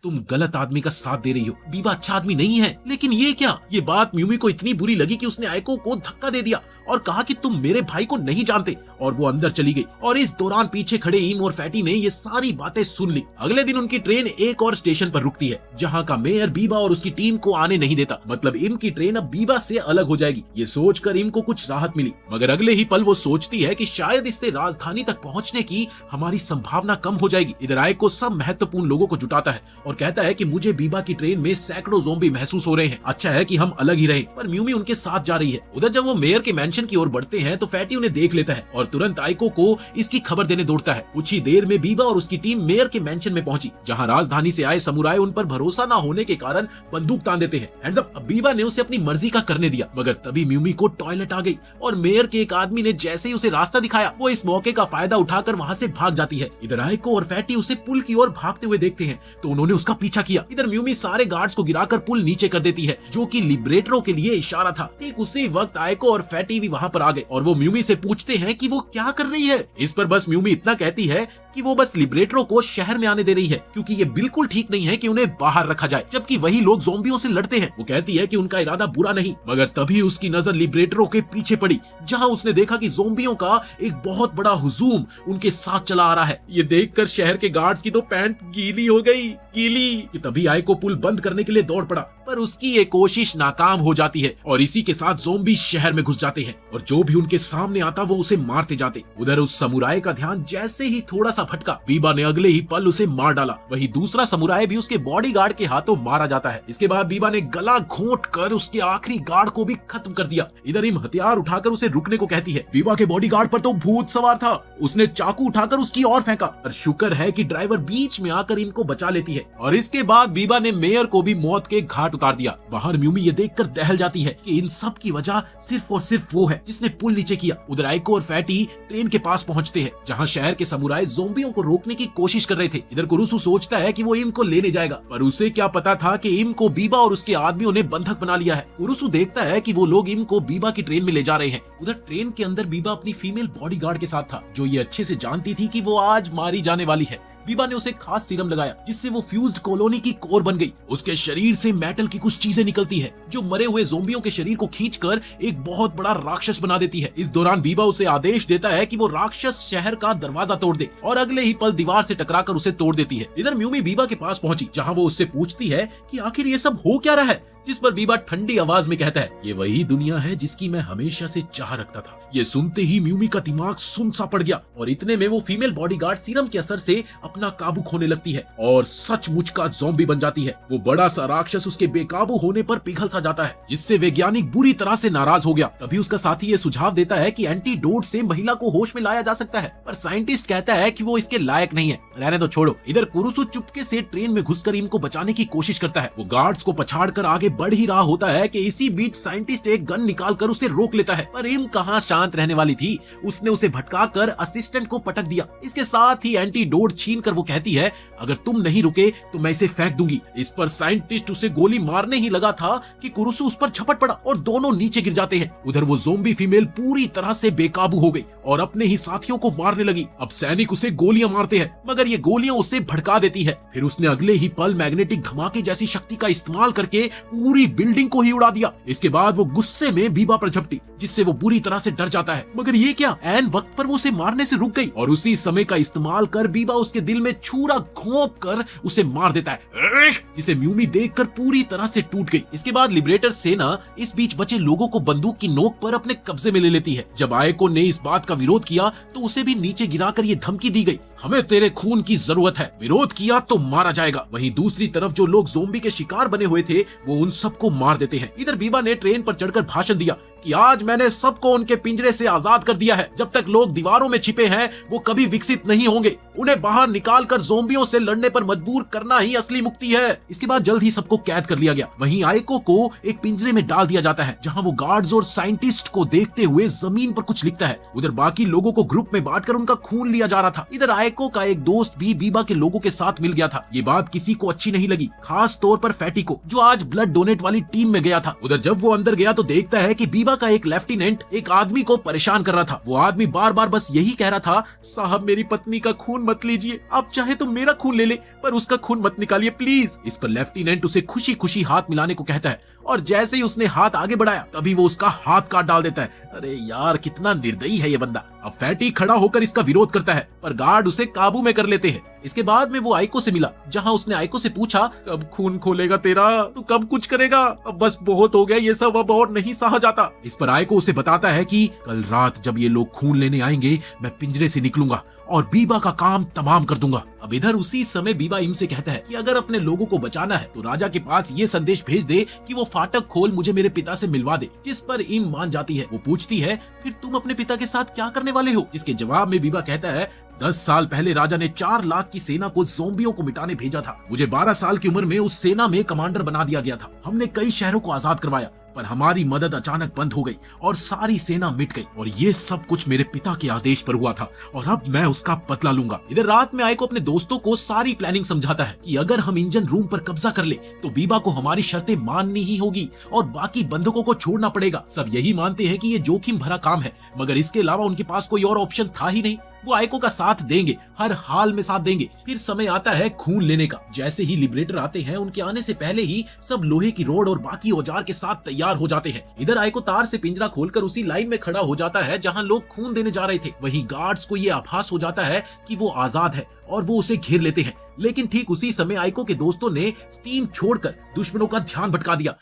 Speaker 1: तुम गलत आदमी का साथ दे रही हो, बीबा अच्छा आदमी नहीं है। लेकिन ये क्या? ये बात म्यूमी को इतनी बुरी लगी कि उसने आयको को धक्का दे दिया और कहा कि तुम मेरे भाई को नहीं जानते, और वो अंदर चली गई। और इस दौरान पीछे खड़े इम और फैटी ने ये सारी बातें सुन ली। अगले दिन उनकी ट्रेन एक और स्टेशन पर रुकती है, जहाँ का मेयर बीबा और उसकी टीम को आने नहीं देता। मतलब इम की ट्रेन अब बीबा से अलग हो जाएगी। ये सोचकर इम को कुछ राहत मिली, मगर अगले ही पल वो सोचती है कि शायद इससे राजधानी तक पहुंचने की हमारी संभावना कम हो जाएगी। इधर आयको सब महत्वपूर्ण लोगों को जुटाता है और कहता है कि मुझे बीबा की ट्रेन में सैकड़ों ज़ॉम्बी महसूस हो रहे हैं, अच्छा है कि हम अलग ही रहे। पर म्यूमी उनके साथ जा रही है। उधर जब वो मेयर के मैंशन की ओर बढ़ते हैं तो फैटी उन्हें देख लेता है और तुरंत आयको को इसकी खबर देने दौड़ता है। कुछ ही देर में बीबा और उसकी टीम मेयर के मैंशन में पहुंची, जहां राजधानी से आए समुराय उन पर भरोसा न होने के कारण बंदूक तान देते हैं। Hands up. बीबा ने उसे अपनी मर्जी का करने दिया, मगर तभी म्यूमी को टॉयलेट आ गई और मेयर के एक आदमी ने जैसे ही उसे रास्ता दिखाया, वो इस मौके का फायदा उठाकर वहां से भाग जाती है। इधर आयको और फैटी उसे पुल की ओर भागते हुए देखते हैं तो उन्होंने उसका पीछा किया। इधर म्यूमी सारे गार्ड्स को गिराकर पुल नीचे कर देती है, जो कि लिबरेटरों के लिए इशारा था। ठीक उसी वक्त आयको और फैटी भी वहां पर आ गए और वो म्यूमी से पूछते हैं कि वो क्या कर रही है। इस पर बस म्यूमी इतना कहती है कि वो बस लिबरेटरों को शहर में आने दे रही है, क्योंकि ये बिल्कुल ठीक नहीं है कि उन्हें बाहर रखा जाए जबकि वही लोग ज़ॉम्बियों से लड़ते हैं। वो कहती है कि उनका इरादा बुरा नहीं, मगर तभी उसकी नजर लिबरेटरों के पीछे पड़ी, जहां उसने देखा कि ज़ॉम्बियों का एक बहुत बड़ा हुजूम उनके साथ चला आ रहा है। ये देखकर शहर के गार्ड्स की तो पैंट गीली हो गई, गीली। कि तभी आयको पुल बंद करने के लिए दौड़ पड़ा, पर उसकी ये कोशिश नाकाम हो जाती है और इसी के साथ ज़ॉम्बी शहर में घुस जाते हैं और जो भी उनके सामने आता वो उसे मारते जाते। उधर उस समुराय का ध्यान जैसे ही थोड़ा सा भटका, बीबा ने अगले ही पल उसे मार डाला। वही दूसरा समुराय भी उसके बॉडीगार्ड के हाथों मारा जाता है। इसके बाद बीबा ने गला घोंट कर उसके आखिरी गार्ड को भी खत्म कर दिया। इधर इम हथियार उठाकर उसे रुकने को कहती है। बीबा के बॉडीगार्ड पर तो भूत सवार था, उसने चाकू उठाकर उसकी ओर फेंका, पर शुक्र है कि ड्राइवर बीच में आकर इनको बचा लेती है। और इसके बाद बीबा ने मेयर को भी मौत के घाट उतार दिया। बाहर म्यूमी ये देखकर दहल जाती है कि इन सब की वजह सिर्फ और सिर्फ वो है जिसने पुल नीचे किया। उधर आयको और फैटी ट्रेन के पास पहुंचते हैं, जहां शहर के समुराय ज़ॉम्बियों को रोकने की कोशिश कर रहे थे। इधर कुरुसु सोचता है कि वो इम को लेने जाएगा, पर उसे क्या पता था कि इम को बीबा और उसके आदमियों ने बंधक बना लिया है। कुरुसु देखता है कि वो लोग इम को बीबा की ट्रेन में ले जा रहे हैं। उधर ट्रेन के अंदर बीबा अपनी फीमेल बॉडीगार्ड के साथ था, जो ये अच्छे से जानती थी कि वो आज मारी जाने वाली है। बीबा ने उसे खास सीरम लगाया, जिससे वो फ्यूज्ड कॉलोनी की कोर बन गई। उसके शरीर से मेटल की कुछ चीजें निकलती है, जो मरे हुए ज़ॉम्बियों के शरीर को खींचकर एक बहुत बड़ा राक्षस बना देती है। इस दौरान बीबा उसे आदेश देता है कि वो राक्षस शहर का दरवाजा तोड़ दे, और अगले ही पल दीवार से टकराकर उसे तोड़ देती है। इधर म्यूमी बीबा के पास पहुंची, जहां वो उससे पूछती है कि आखिर ये सब हो क्या रहा है, जिस पर बीबा ठंडी आवाज में कहता है, ये वही दुनिया है जिसकी मैं हमेशा से चाह रखता था। ये सुनते ही म्यूमी का दिमाग सुन सा पड़ गया और इतने में वो फीमेल बॉडीगार्ड सीरम के असर से अपना काबू खोने लगती है और सचमुच का ज़ॉम्बी बन जाती है। वो बड़ा सा राक्षस उसके बेकाबू होने पर पिघल सा जाता है, जिससे वैज्ञानिक बुरी तरह से नाराज हो गया। तभी उसका साथी ये सुझाव देता है कि एंटीडोट से महिला को होश में लाया जा सकता है, पर साइंटिस्ट कहता है कि वो इसके लायक नहीं है, रहने दो, छोड़ो। इधर कुरुसु चुपके से ट्रेन में घुसकर इनको बचाने की कोशिश करता है। वो गार्ड्स को पछाड़कर आगे बढ़ ही रहा होता है कि इसी बीच साइंटिस्ट एक गन निकालकर उसे रोक लेता है, पर इम कहां शांत रहने वाली थी, उसने उसे भटकाकर असिस्टेंट को पटक दिया। इसके साथ ही एंटीडोट छीनकर वो कहती है, अगर तुम नहीं रुके तो मैं इसे फेंक दूंगी। इस पर साइंटिस्ट उसे गोली मारने ही लगा था कि कुरुसु उस पर झपट पड़ा और दोनों नीचे गिर जाते हैं। उधर वो ज़ॉम्बी फीमेल पूरी तरह से बेकाबू हो गई और अपने ही साथियों को मारने लगी। अब सैनिक उसे गोलियां मारते हैं, मगर ये गोलियां उसे भड़का देती है। फिर उसने अगले ही पल मैग्नेटिक धमाके जैसी शक्ति का इस्तेमाल करके पूरी बिल्डिंग को ही उड़ा दिया। इसके बाद वो गुस्से में बीबा पर झपटी, जिससे वो बुरी तरह से डर जाता है, मगर ये क्या, ऐन वक्त पर वो उसे मारने से रुक गई और उसी समय का इस्तेमाल कर बीबा उसके दिल में छुरा घोंप कर उसे मार देता है, जिसे म्यूमी देखकर पूरी तरह से टूट गई। इसके बाद लिबरेटर सेना इस बीच बचे लोगों को बंदूक की नोक पर अपने कब्जे में ले लेती है। जब आयको ने इस बात का विरोध किया तो उसे भी नीचे गिराकर ये धमकी दी गई, हमें तेरे खून की जरूरत है, विरोध किया तो मारा जाएगा। वहीं दूसरी तरफ जो लोग ज़ॉम्बी के शिकार बने हुए थे वो उन सबको मार देते हैं। इधर बीबा ने ट्रेन पर चढ़कर भाषण दिया कि आज मैंने सबको उनके पिंजरे से आजाद कर दिया है। जब तक लोग दीवारों में छिपे हैं वो कभी विकसित नहीं होंगे। उन्हें बाहर निकालकर ज़ॉम्बियों से लड़ने पर मजबूर करना ही असली मुक्ति है। इसके बाद जल्द ही सबको कैद कर लिया गया। वहीं आयको को एक पिंजरे में डाल दिया जाता है, जहां वो गार्ड्स और साइंटिस्ट को देखते हुए जमीन पर कुछ लिखता है। उधर बाकी लोगों को ग्रुप में बांटकर उनका खून लिया जा रहा था। इधर आयको का एक दोस्त भी बीबा के लोगों के साथ मिल गया था। ये बात किसी को अच्छी नहीं लगी, खास तौर पर फैटी को, जो आज ब्लड डोनेट वाली टीम में गया था। उधर जब वो अंदर गया तो देखता है कि बीबा बीबा का एक लेफ्टिनेंट एक आदमी को परेशान कर रहा था। वो आदमी बार बार बस यही कह रहा था, साहब मेरी पत्नी का खून मत लीजिए, आप चाहे तो मेरा खून ले ले पर उसका खून मत निकालिए प्लीज। इस पर लेफ्टिनेंट उसे खुशी खुशी हाथ मिलाने को कहता है और जैसे ही उसने हाथ आगे बढ़ाया तभी वो उसका हाथ काट डाल देता है। अरे यार कितना निर्दयी है ये बंदा। अब फैटी खड़ा होकर इसका विरोध करता है पर गार्ड उसे काबू में कर लेते हैं। इसके बाद में वो आइको से मिला, जहां उसने आइको से पूछा, कब खून खोलेगा तेरा, तू कब कुछ करेगा, अब बस बहुत हो गया ये सब, अब और नहीं सहा जाता। इस पर आइको उसे बताता है कि कल रात जब ये लोग खून लेने आएंगे मैं पिंजरे से निकलूंगा और बीबा का काम तमाम कर दूंगा। अब इधर उसी समय बीबा इम से कहता है कि अगर अपने लोगों को बचाना है तो राजा के पास ये संदेश भेज दे कि वो फाटक खोल मुझे मेरे पिता से मिलवा दे। जिस पर इम मान जाती है। वो पूछती है, फिर तुम अपने पिता के साथ क्या करने वाले हो? जिसके जवाब में बीबा कहता है, 10 साल पहले राजा ने 4 लाख की सेना को ज़ोंबियों को मिटाने भेजा था। मुझे 12 साल की उम्र में उस सेना में कमांडर बना दिया गया था। हमने कई शहरों को आजाद करवाया पर हमारी मदद अचानक बंद हो गई और सारी सेना मिट गई और ये सब कुछ मेरे पिता के आदेश पर हुआ था और अब मैं उसका बदला लूंगा। इधर रात में आइको अपने दोस्तों को सारी प्लानिंग समझाता है कि अगर हम इंजन रूम पर कब्जा कर ले तो बीबा को हमारी शर्तें माननी ही होगी और बाकी बंधकों को छोड़ना पड़ेगा। सब यही मानते हैं कि ये जोखिम भरा काम है मगर इसके अलावा उनके पास कोई और ऑप्शन था ही नहीं। वो आइको का साथ देंगे, हर हाल में साथ देंगे। फिर समय आता है खून लेने का। जैसे ही लिबरेटर आते हैं उनके आने से पहले ही सब लोहे की रोड और बाकी औजार के साथ तैयार हो जाते हैं। इधर आइको तार से पिंजरा खोलकर उसी लाइन में खड़ा हो जाता है जहां लोग खून देने जा रहे थे। वहीं गार्ड्स को ये आभास हो जाता है कि वो आजाद है और वो उसे घेर लेते हैं। लेकिन ठीक उसी समय आइको के दोस्तों ने स्टीम छोड़कर दुश्मनों का ध्यान भटका दिया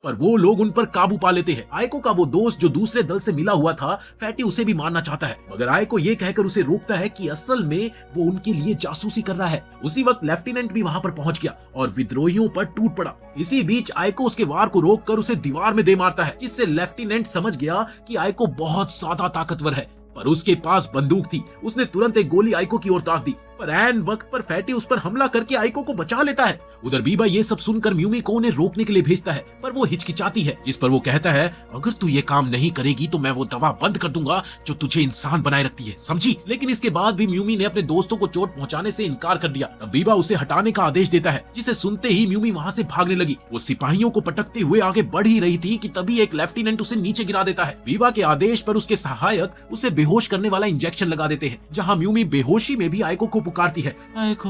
Speaker 1: पर वो लोग उन पर काबू पा लेते हैं। आइको का वो दोस्त जो दूसरे दल से मिला हुआ था, फैटी उसे भी मारना चाहता है मगर आइको ये कहकर उसे रोकता है कि असल में वो उनके लिए जासूसी कर रहा है। उसी वक्त लेफ्टिनेंट भी वहां पर पहुंच गया और विद्रोहियों पर टूट पड़ा। इसी बीच आइको उसके वार को रोककर उसे दीवार में दे मारता है जिससे लेफ्टिनेंट समझ गया कि आइको बहुत ज्यादा ताकतवर है पर उसके पास बंदूक थी। उसने तुरंत एक गोली आइको की ओर ताक दी पर ऐन वक्त पर फैटी उस पर हमला करके आइको को बचा लेता है। उधर बीबा ये सब सुनकर म्यूमी को उन्हें रोकने के लिए भेजता है पर वो हिचकिचाती है। जिस पर वो कहता है, अगर तू ये काम नहीं करेगी तो मैं वो दवा बंद कर दूंगा जो तुझे इंसान बनाए रखती है, समझी? लेकिन इसके बाद भी म्यूमी ने अपने दोस्तों को चोट पहुंचाने से इनकार कर दिया। तब बीबा उसे हटाने का आदेश देता है जिसे सुनते ही म्यूमी वहां से भागने लगी। वो सिपाहियों को पटकते हुए आगे बढ़ ही रही थी कि तभी एक लेफ्टिनेंट उसे नीचे गिरा देता है। बीबा के आदेश पर उसके सहायक उसे बेहोश करने वाला इंजेक्शन लगा देते हैं जहाँ म्यूमी बेहोशी में भी आइको को पुकारती है, आइको।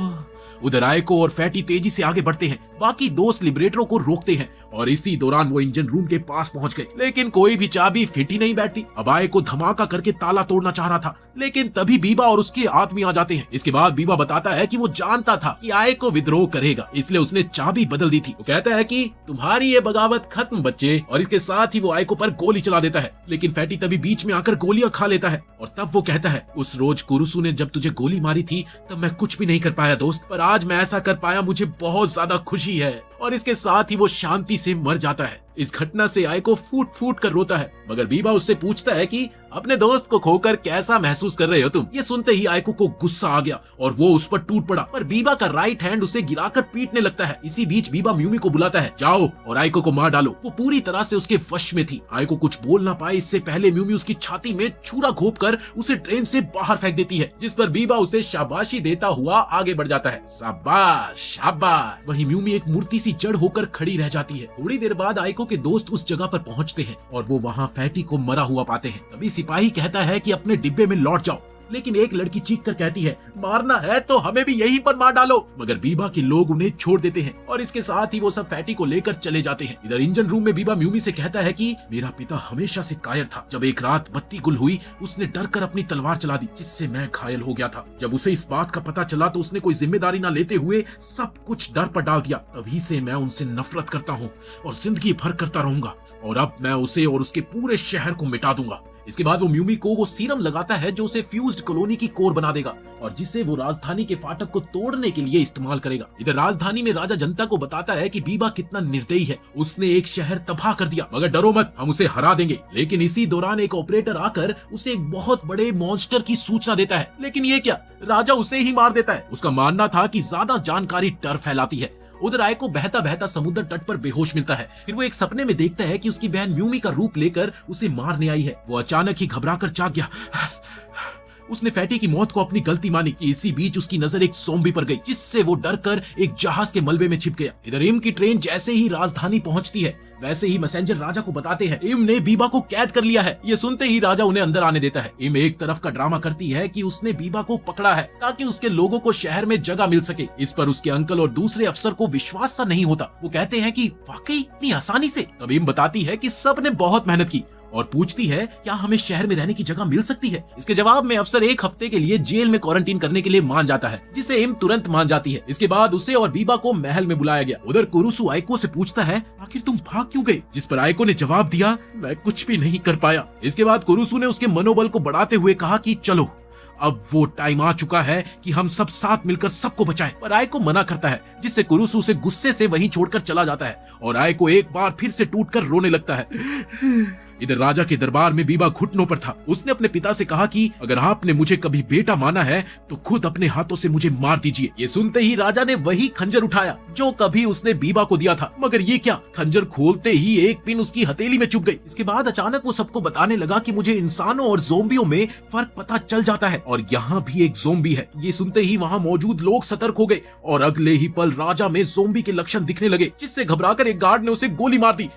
Speaker 1: उधर आइको और फैटी तेजी से आगे बढ़ते हैं। बाकी दोस्त लिबरेटरों को रोकते हैं और इसी दौरान वो इंजन रूम के पास पहुंच गए लेकिन कोई भी चाबी फिट ही नहीं बैठती। अब आइको धमाका करके ताला तोड़ना चाह रहा था लेकिन तभी बीबा और उसके आदमी आ जाते हैं। इसके बाद बीबा बताता है कि वो जानता था कि आइको विद्रोह करेगा इसलिए उसने चाबी बदल दी थी। वो कहता है कि तुम्हारी ये बगावत खत्म बच्चे और इसके साथ ही वो आइको पर गोली चला देता है लेकिन फैटी तभी बीच में आकर गोलियां खा लेता है और तब वो कहता है, उस रोज कुरुसु ने जब तुझे गोली मारी थी तब मैं कुछ भी नहीं कर पाया दोस्त, पर आज मैं ऐसा कर पाया, मुझे बहुत ज्यादा खुशी है। और इसके साथ ही वो शांति से मर जाता है। इस घटना से आइको फूट फूट कर रोता है मगर बीबा उससे पूछता है कि अपने दोस्त को खोकर कैसा महसूस कर रहे हो तुम? ये सुनते ही आइको को गुस्सा आ गया और वो उस पर टूट पड़ा पर बीबा का राइट हैंड उसे गिराकर पीटने लगता है। इसी बीच बीबा म्यूमी को बुलाता है, जाओ और आइको को मार डालो। वो पूरी तरह से उसके वश में थी। आइको कुछ बोल ना पाए इससे पहले म्यूमी उसकी छाती में छुरा घोंपकर उसे ट्रेन से बाहर फेंक देती है जिस पर बीबा उसे शाबाशी देता हुआ आगे बढ़ जाता है। शाबाश शाबाश। वहीं म्यूमी एक मूर्ति सी जड़ होकर खड़ी रह जाती है। थोड़ी देर बाद आइको के दोस्त उस जगह पर पहुंचते हैं और वो वहाँ फैटी को मरा हुआ पाते हैं। तभी सिपाही कहता है कि अपने डिब्बे में लौट जाओ लेकिन एक लड़की चीख कर कहती है, मारना है तो हमें भी यहीं पर मार डालो। मगर बीबा के लोग उन्हें छोड़ देते हैं और इसके साथ ही वो सब फैटी को लेकर चले जाते हैं। इधर इंजन रूम में बीबा म्यूमी से कहता है कि मेरा पिता हमेशा से कायर था। जब एक रात बत्ती गुल हुई उसने डर कर अपनी तलवार चला दी जिससे मैं घायल हो गया था। जब उसे इस बात का पता चला तो उसने कोई जिम्मेदारी न लेते हुए सब कुछ डर पर डाल दिया। तभी से मैं उनसे नफरत करता हूँ और जिंदगी भर करता रहूंगा और अब मैं उसे और उसके पूरे शहर को मिटा दूंगा। इसके बाद वो म्यूमी को वो सीरम लगाता है जो उसे फ्यूज्ड कॉलोनी की कोर बना देगा और जिसे वो राजधानी के फाटक को तोड़ने के लिए इस्तेमाल करेगा। इधर राजधानी में राजा जनता को बताता है कि बीबा कितना निर्दयी है, उसने एक शहर तबाह कर दिया मगर डरो मत, हम उसे हरा देंगे। लेकिन इसी दौरान एक ऑपरेटर आकर उसे एक बहुत बड़े मॉन्स्टर की सूचना देता है लेकिन ये क्या, राजा उसे ही मार देता है। उसका मानना था कि ज्यादा जानकारी डर फैलाती है। उधर आइको बहता बहता समुद्र तट पर बेहोश मिलता है। फिर वो एक सपने में देखता है कि उसकी बहन म्यूमी का रूप लेकर उसे मारने आई है। वो अचानक ही घबराकर जाग गया। उसने फैटी की मौत को अपनी गलती मानी कि इसी बीच उसकी नजर एक ज़ॉम्बी पर गई, जिससे वो डरकर एक जहाज के मलबे में छिप गया। इधर इम की ट्रेन जैसे ही राजधानी पहुंचती है, वैसे ही मैसेंजर राजा को बताते हैं इम ने बीबा को कैद कर लिया है। ये सुनते ही राजा उन्हें अंदर आने देता है। इम एक तरफ का ड्रामा करती है कि उसने बीबा को पकड़ा है ताकि उसके लोगों को शहर में जगह मिल सके। इस पर उसके अंकल और दूसरे अफसर को विश्वास सा नहीं होता। वो कहते हैं कि वाकई इतनी आसानी से। तब इम बताती है कि सब ने बहुत मेहनत की और पूछती है क्या हमें शहर में रहने की जगह मिल सकती है। इसके जवाब में अफसर एक हफ्ते के लिए जेल में क्वारंटीन करने के लिए मान जाता है, जिसे इम तुरंत मान जाती है। इसके बाद उसे और बीबा को महल में बुलाया गया। उधर कुरुसु आइको से पूछता है आखिर तुम भाग क्यों गए, जिस पर आइको ने जवाब दिया मैं कुछ भी नहीं कर पाया। इसके बाद कुरुसु ने उसके मनोबल को बढ़ाते हुए कहा कि चलो अब वो टाइम आ चुका है कि हम सब साथ मिलकर सबको बचाएं। पर आइको मना करता है, जिससे कुरुसु उसे गुस्से से वहीं छोड़कर चला जाता है और आइको एक बार फिर से टूटकर रोने लगता है। इधर राजा के दरबार में बीबा घुटनों पर था। उसने अपने पिता से कहा कि अगर आपने मुझे कभी बेटा माना है तो खुद अपने हाथों से मुझे मार दीजिए। ये सुनते ही राजा ने वही खंजर उठाया जो कभी उसने बीबा को दिया था, मगर ये क्या, खंजर खोलते ही एक पिन उसकी हथेली में चुभ गई। इसके बाद अचानक वो सबको बताने लगा कि मुझे इंसानों और ज़ॉम्बियों में फर्क पता चल जाता है और यहाँ भी एक ज़ॉम्बी है। ये सुनते ही वहाँ मौजूद लोग सतर्क हो गए और अगले ही पल राजा में ज़ॉम्बी के लक्षण दिखने लगे, जिससे घबराकर एक गार्ड ने उसे गोली मार दी।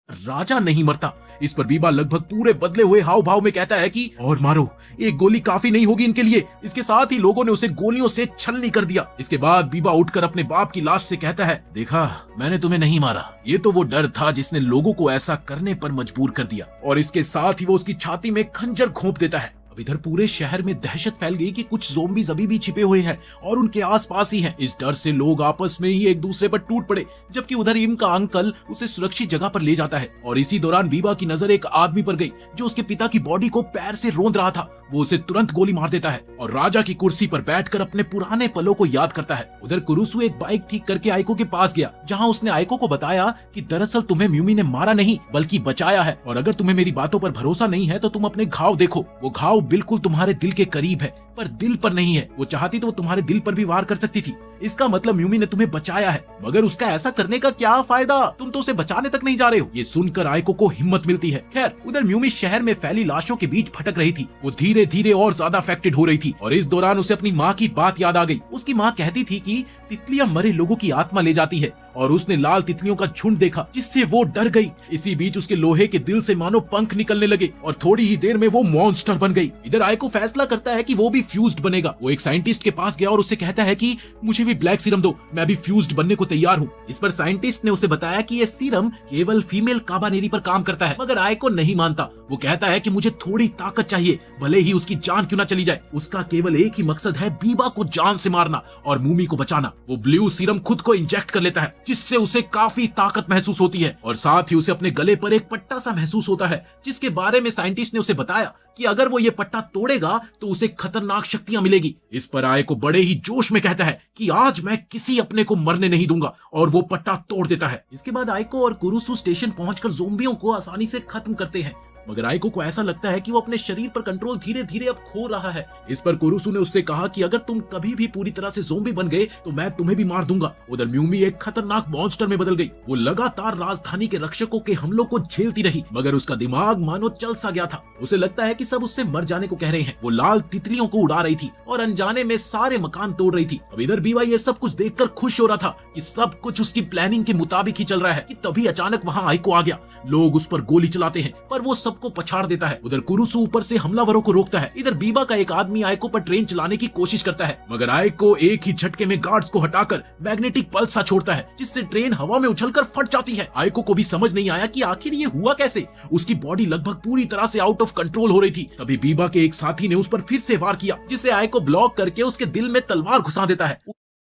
Speaker 1: राजा नहीं मरता। इस पर बीबा लगभग पूरे बदले हुए हाव भाव में कहता है कि और मारो, एक गोली काफी नहीं होगी इनके लिए। इसके साथ ही लोगों ने उसे गोलियों से छलनी कर दिया। इसके बाद बीबा उठकर अपने बाप की लाश से कहता है देखा मैंने तुम्हें नहीं मारा, ये तो वो डर था जिसने लोगों को ऐसा करने पर मजबूर कर दिया। और इसके साथ ही वो उसकी छाती में खंजर घोंप देता है। अब इधर पूरे शहर में दहशत फैल गई कि कुछ ज़ॉम्बीज़ अभी भी छिपे हुए हैं और उनके आसपास ही हैं। इस डर से लोग आपस में ही एक दूसरे पर टूट पड़े, जबकि उधर इम का अंकल उसे सुरक्षित जगह पर ले जाता है। और इसी दौरान बीबा की नजर एक आदमी पर गई जो उसके पिता की बॉडी को पैर से रौंद रहा था। वो उसे तुरंत गोली मार देता है और राजा की कुर्सी पर बैठकर अपने पुराने पलों को याद करता है। उधर कुरुसु एक बाइक ठीक करके आइको के पास गया, जहाँ उसने आइको को बताया कि दरअसल तुम्हें म्यूमी ने मारा नहीं बल्कि बचाया है, और अगर तुम्हें मेरी बातों पर भरोसा नहीं है तो तुम अपने घाव देखो। वो घाव बिल्कुल तुम्हारे दिल के करीब है पर दिल पर नहीं है। वो चाहती तो वो तुम्हारे दिल पर भी वार कर सकती थी। इसका मतलब म्यूमी ने तुम्हें बचाया है, मगर उसका ऐसा करने का क्या फायदा, तुम तो उसे बचाने तक नहीं जा रहे हो। ये सुनकर आइको को हिम्मत मिलती है। खैर उधर म्यूमी शहर में फैली लाशों के बीच भटक रही थी। वो धीरे धीरे और ज्यादा अफेक्टेड हो रही थी और इस दौरान उसे अपनी माँ की बात याद आ गई। उसकी माँ कहती थी कि तितलियां मरे लोगों की आत्मा ले जाती है और उसने लाल तितलियों का झुंड देखा, जिससे वो डर गई। इसी बीच उसके लोहे के दिल से मानो पंख निकलने लगे और थोड़ी ही देर में वो मॉन्स्टर बन गई। इधर आइको फैसला करता है कि वो भी फ्यूज्ड बनेगा। वो एक साइंटिस्ट के पास गया और उससे कहता है कि मुझे भी ब्लैक सीरम दो, मैं भी फ्यूज्ड बनने को तैयार हूँ। इस पर साइंटिस्ट ने उसे बताया कि ये सीरम केवल फीमेल काबानेरी पर काम करता है, मगर आइको नहीं मानता। वो कहता है कि मुझे थोड़ी ताकत चाहिए, भले ही उसकी जान क्यों ना चली जाए। उसका केवल एक ही मकसद है, बीबा को जान से मारना और मूमी को बचाना। वो ब्लू सीरम खुद को इंजेक्ट कर लेता है, जिससे उसे काफी ताकत महसूस होती है और साथ ही उसे अपने गले पर एक पट्टा सा महसूस होता है, जिसके बारे में साइंटिस्ट ने उसे बताया कि अगर वो ये पट्टा तोड़ेगा तो उसे खतरनाक शक्तियां मिलेगी। इस पर आइको बड़े ही जोश में कहता है कि आज मैं किसी अपने को मरने नहीं दूंगा, और वो पट्टा तोड़ देता है। इसके बाद आइको और कुरुसु स्टेशन पहुंचकर ज़ॉम्बियों को आसानी से खत्म करते हैं, मगर आइको को ऐसा लगता है कि वो अपने शरीर पर कंट्रोल धीरे धीरे अब खो रहा है। इस पर कुरुसु ने उससे कहा कि अगर तुम कभी भी पूरी तरह से ज़ॉम्बी बन गए तो मैं तुम्हें भी मार दूंगा। उधर म्यूमी एक खतरनाक मॉन्स्टर में बदल गई। वो लगातार राजधानी के रक्षकों के हमलों को झेलती रही, मगर उसका दिमाग मानो चल सा गया था। उसे लगता है कि सब उससे मर जाने को कह रहे हैं। वो लाल तितलियों को उड़ा रही थी और अनजाने में सारे मकान तोड़ रही थी। अब इधर बीबा ये सब कुछ देखकर खुश हो रहा था कि सब कुछ उसकी प्लानिंग के मुताबिक ही चल रहा है कि तभी अचानक वहाँ आइको आ गया। लोग उस पर गोली चलाते हैं पर वो सबको पछाड़ देता है। उधर कुरुसु ऊपर से हमलावरों को रोकता है। इधर बीबा का एक आदमी आइको पर ट्रेन चलाने की कोशिश करता है, मगर आइको एक ही झटके में गार्ड्स को हटाकर मैग्नेटिक पल्स सा छोड़ता है, जिससे ट्रेन हवा में उछलकर फट जाती है। आइको को भी समझ नहीं आया कि आखिर ये हुआ कैसे। उसकी बॉडी लगभग पूरी तरह से आउट ऑफ कंट्रोल हो रही थी। तभी बीबा के एक साथी ने उस पर फिर से वार किया, जिसे आइको ब्लॉक करके उसके दिल में तलवार घुसा देता है।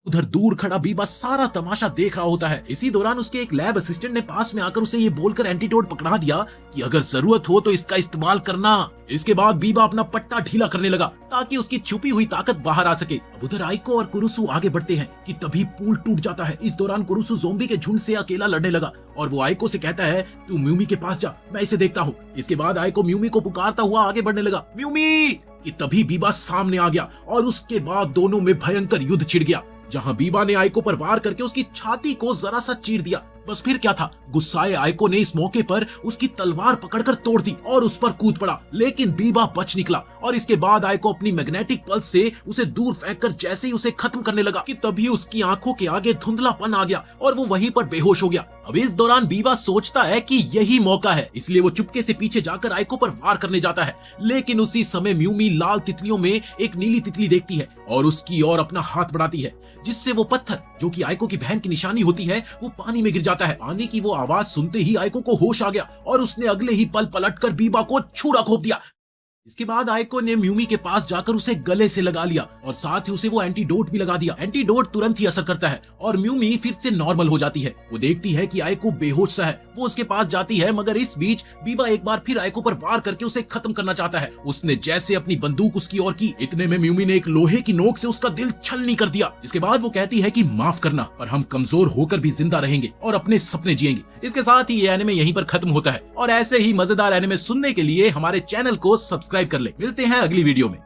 Speaker 1: उधर दूर खड़ा बीबा सारा तमाशा देख रहा होता है। इसी दौरान उसके एक लैब असिस्टेंट ने पास में आकर उसे ये बोलकर एंटीडोट पकड़ा दिया कि अगर जरूरत हो तो इसका इस्तेमाल करना। इसके बाद बीबा अपना पट्टा ढीला करने लगा ताकि उसकी छुपी हुई ताकत बाहर आ सके। अब उधर आइको और कुरुसु आगे बढ़ते हैं कि तभी पुल टूट जाता है। इस दौरान कुरुसु ज़ॉम्बी के झुंड से अकेला लड़ने लगा और वो आइको से कहता है तू म्यूमी के पास जा, मैं इसे देखता हूँ। इसके बाद आइको म्यूमी को पुकारता हुआ आगे बढ़ने लगा, म्यूमी, कि तभी बीबा सामने आ गया और उसके बाद दोनों में भयंकर युद्ध छिड़ गया, जहां बीबा ने आइको पर वार करके उसकी छाती को जरा सा चीर दिया। बस फिर क्या था, गुस्साए आयको ने इस मौके पर उसकी तलवार पकड़कर तोड़ दी और उस पर कूद पड़ा, लेकिन बीबा बच निकला। और इसके बाद आयको अपनी मैग्नेटिक पल्स से उसे दूर फेंककर जैसे ही उसे खत्म करने लगा कि तभी उसकी आंखों के आगे धुंधलापन आ गया और वो वहीं पर बेहोश हो गया। अब इस दौरान बीबा सोचता है कि यही मौका है, इसलिए वो चुपके से पीछे जाकर आयको पर वार करने जाता है। लेकिन उसी समय म्यूमी लाल तितलियों में एक नीली तितली देखती है और उसकी ओर अपना हाथ बढ़ाती है, जिससे वो पत्थर जो कि आयको की बहन की निशानी होती है वो पानी में गिर जाता है। पानी की वो आवाज सुनते ही आयको को होश आ गया और उसने अगले ही पल पलटकर बीबा को छुरा घोंप दिया। इसके बाद आयको ने म्यूमी के पास जाकर उसे गले से लगा लिया और साथ ही उसे वो एंटीडोट भी लगा दिया। एंटीडोट तुरंत ही असर करता है और म्यूमी फिर से नॉर्मल हो जाती है। वो देखती है कि आयको बेहोश सा है, वो उसके पास जाती है, मगर इस बीच बीबा एक बार फिर आयको पर वार करके उसे खत्म करना चाहता है। उसने जैसे अपनी बंदूक उसकी ओर की, इतने में म्यूमी ने एक लोहे की नोक से उसका दिल छलनी कर दिया। जिसके बाद वो कहती है कि माफ करना, पर हम कमजोर होकर भी जिंदा रहेंगे और अपने सपने जिएंगे। इसके साथ ही ये एनिमे यहीं पर खत्म होता है और ऐसे ही मजेदार एनिमे सुनने के लिए हमारे चैनल को सब्सक्राइब कर ले। मिलते हैं अगली वीडियो में।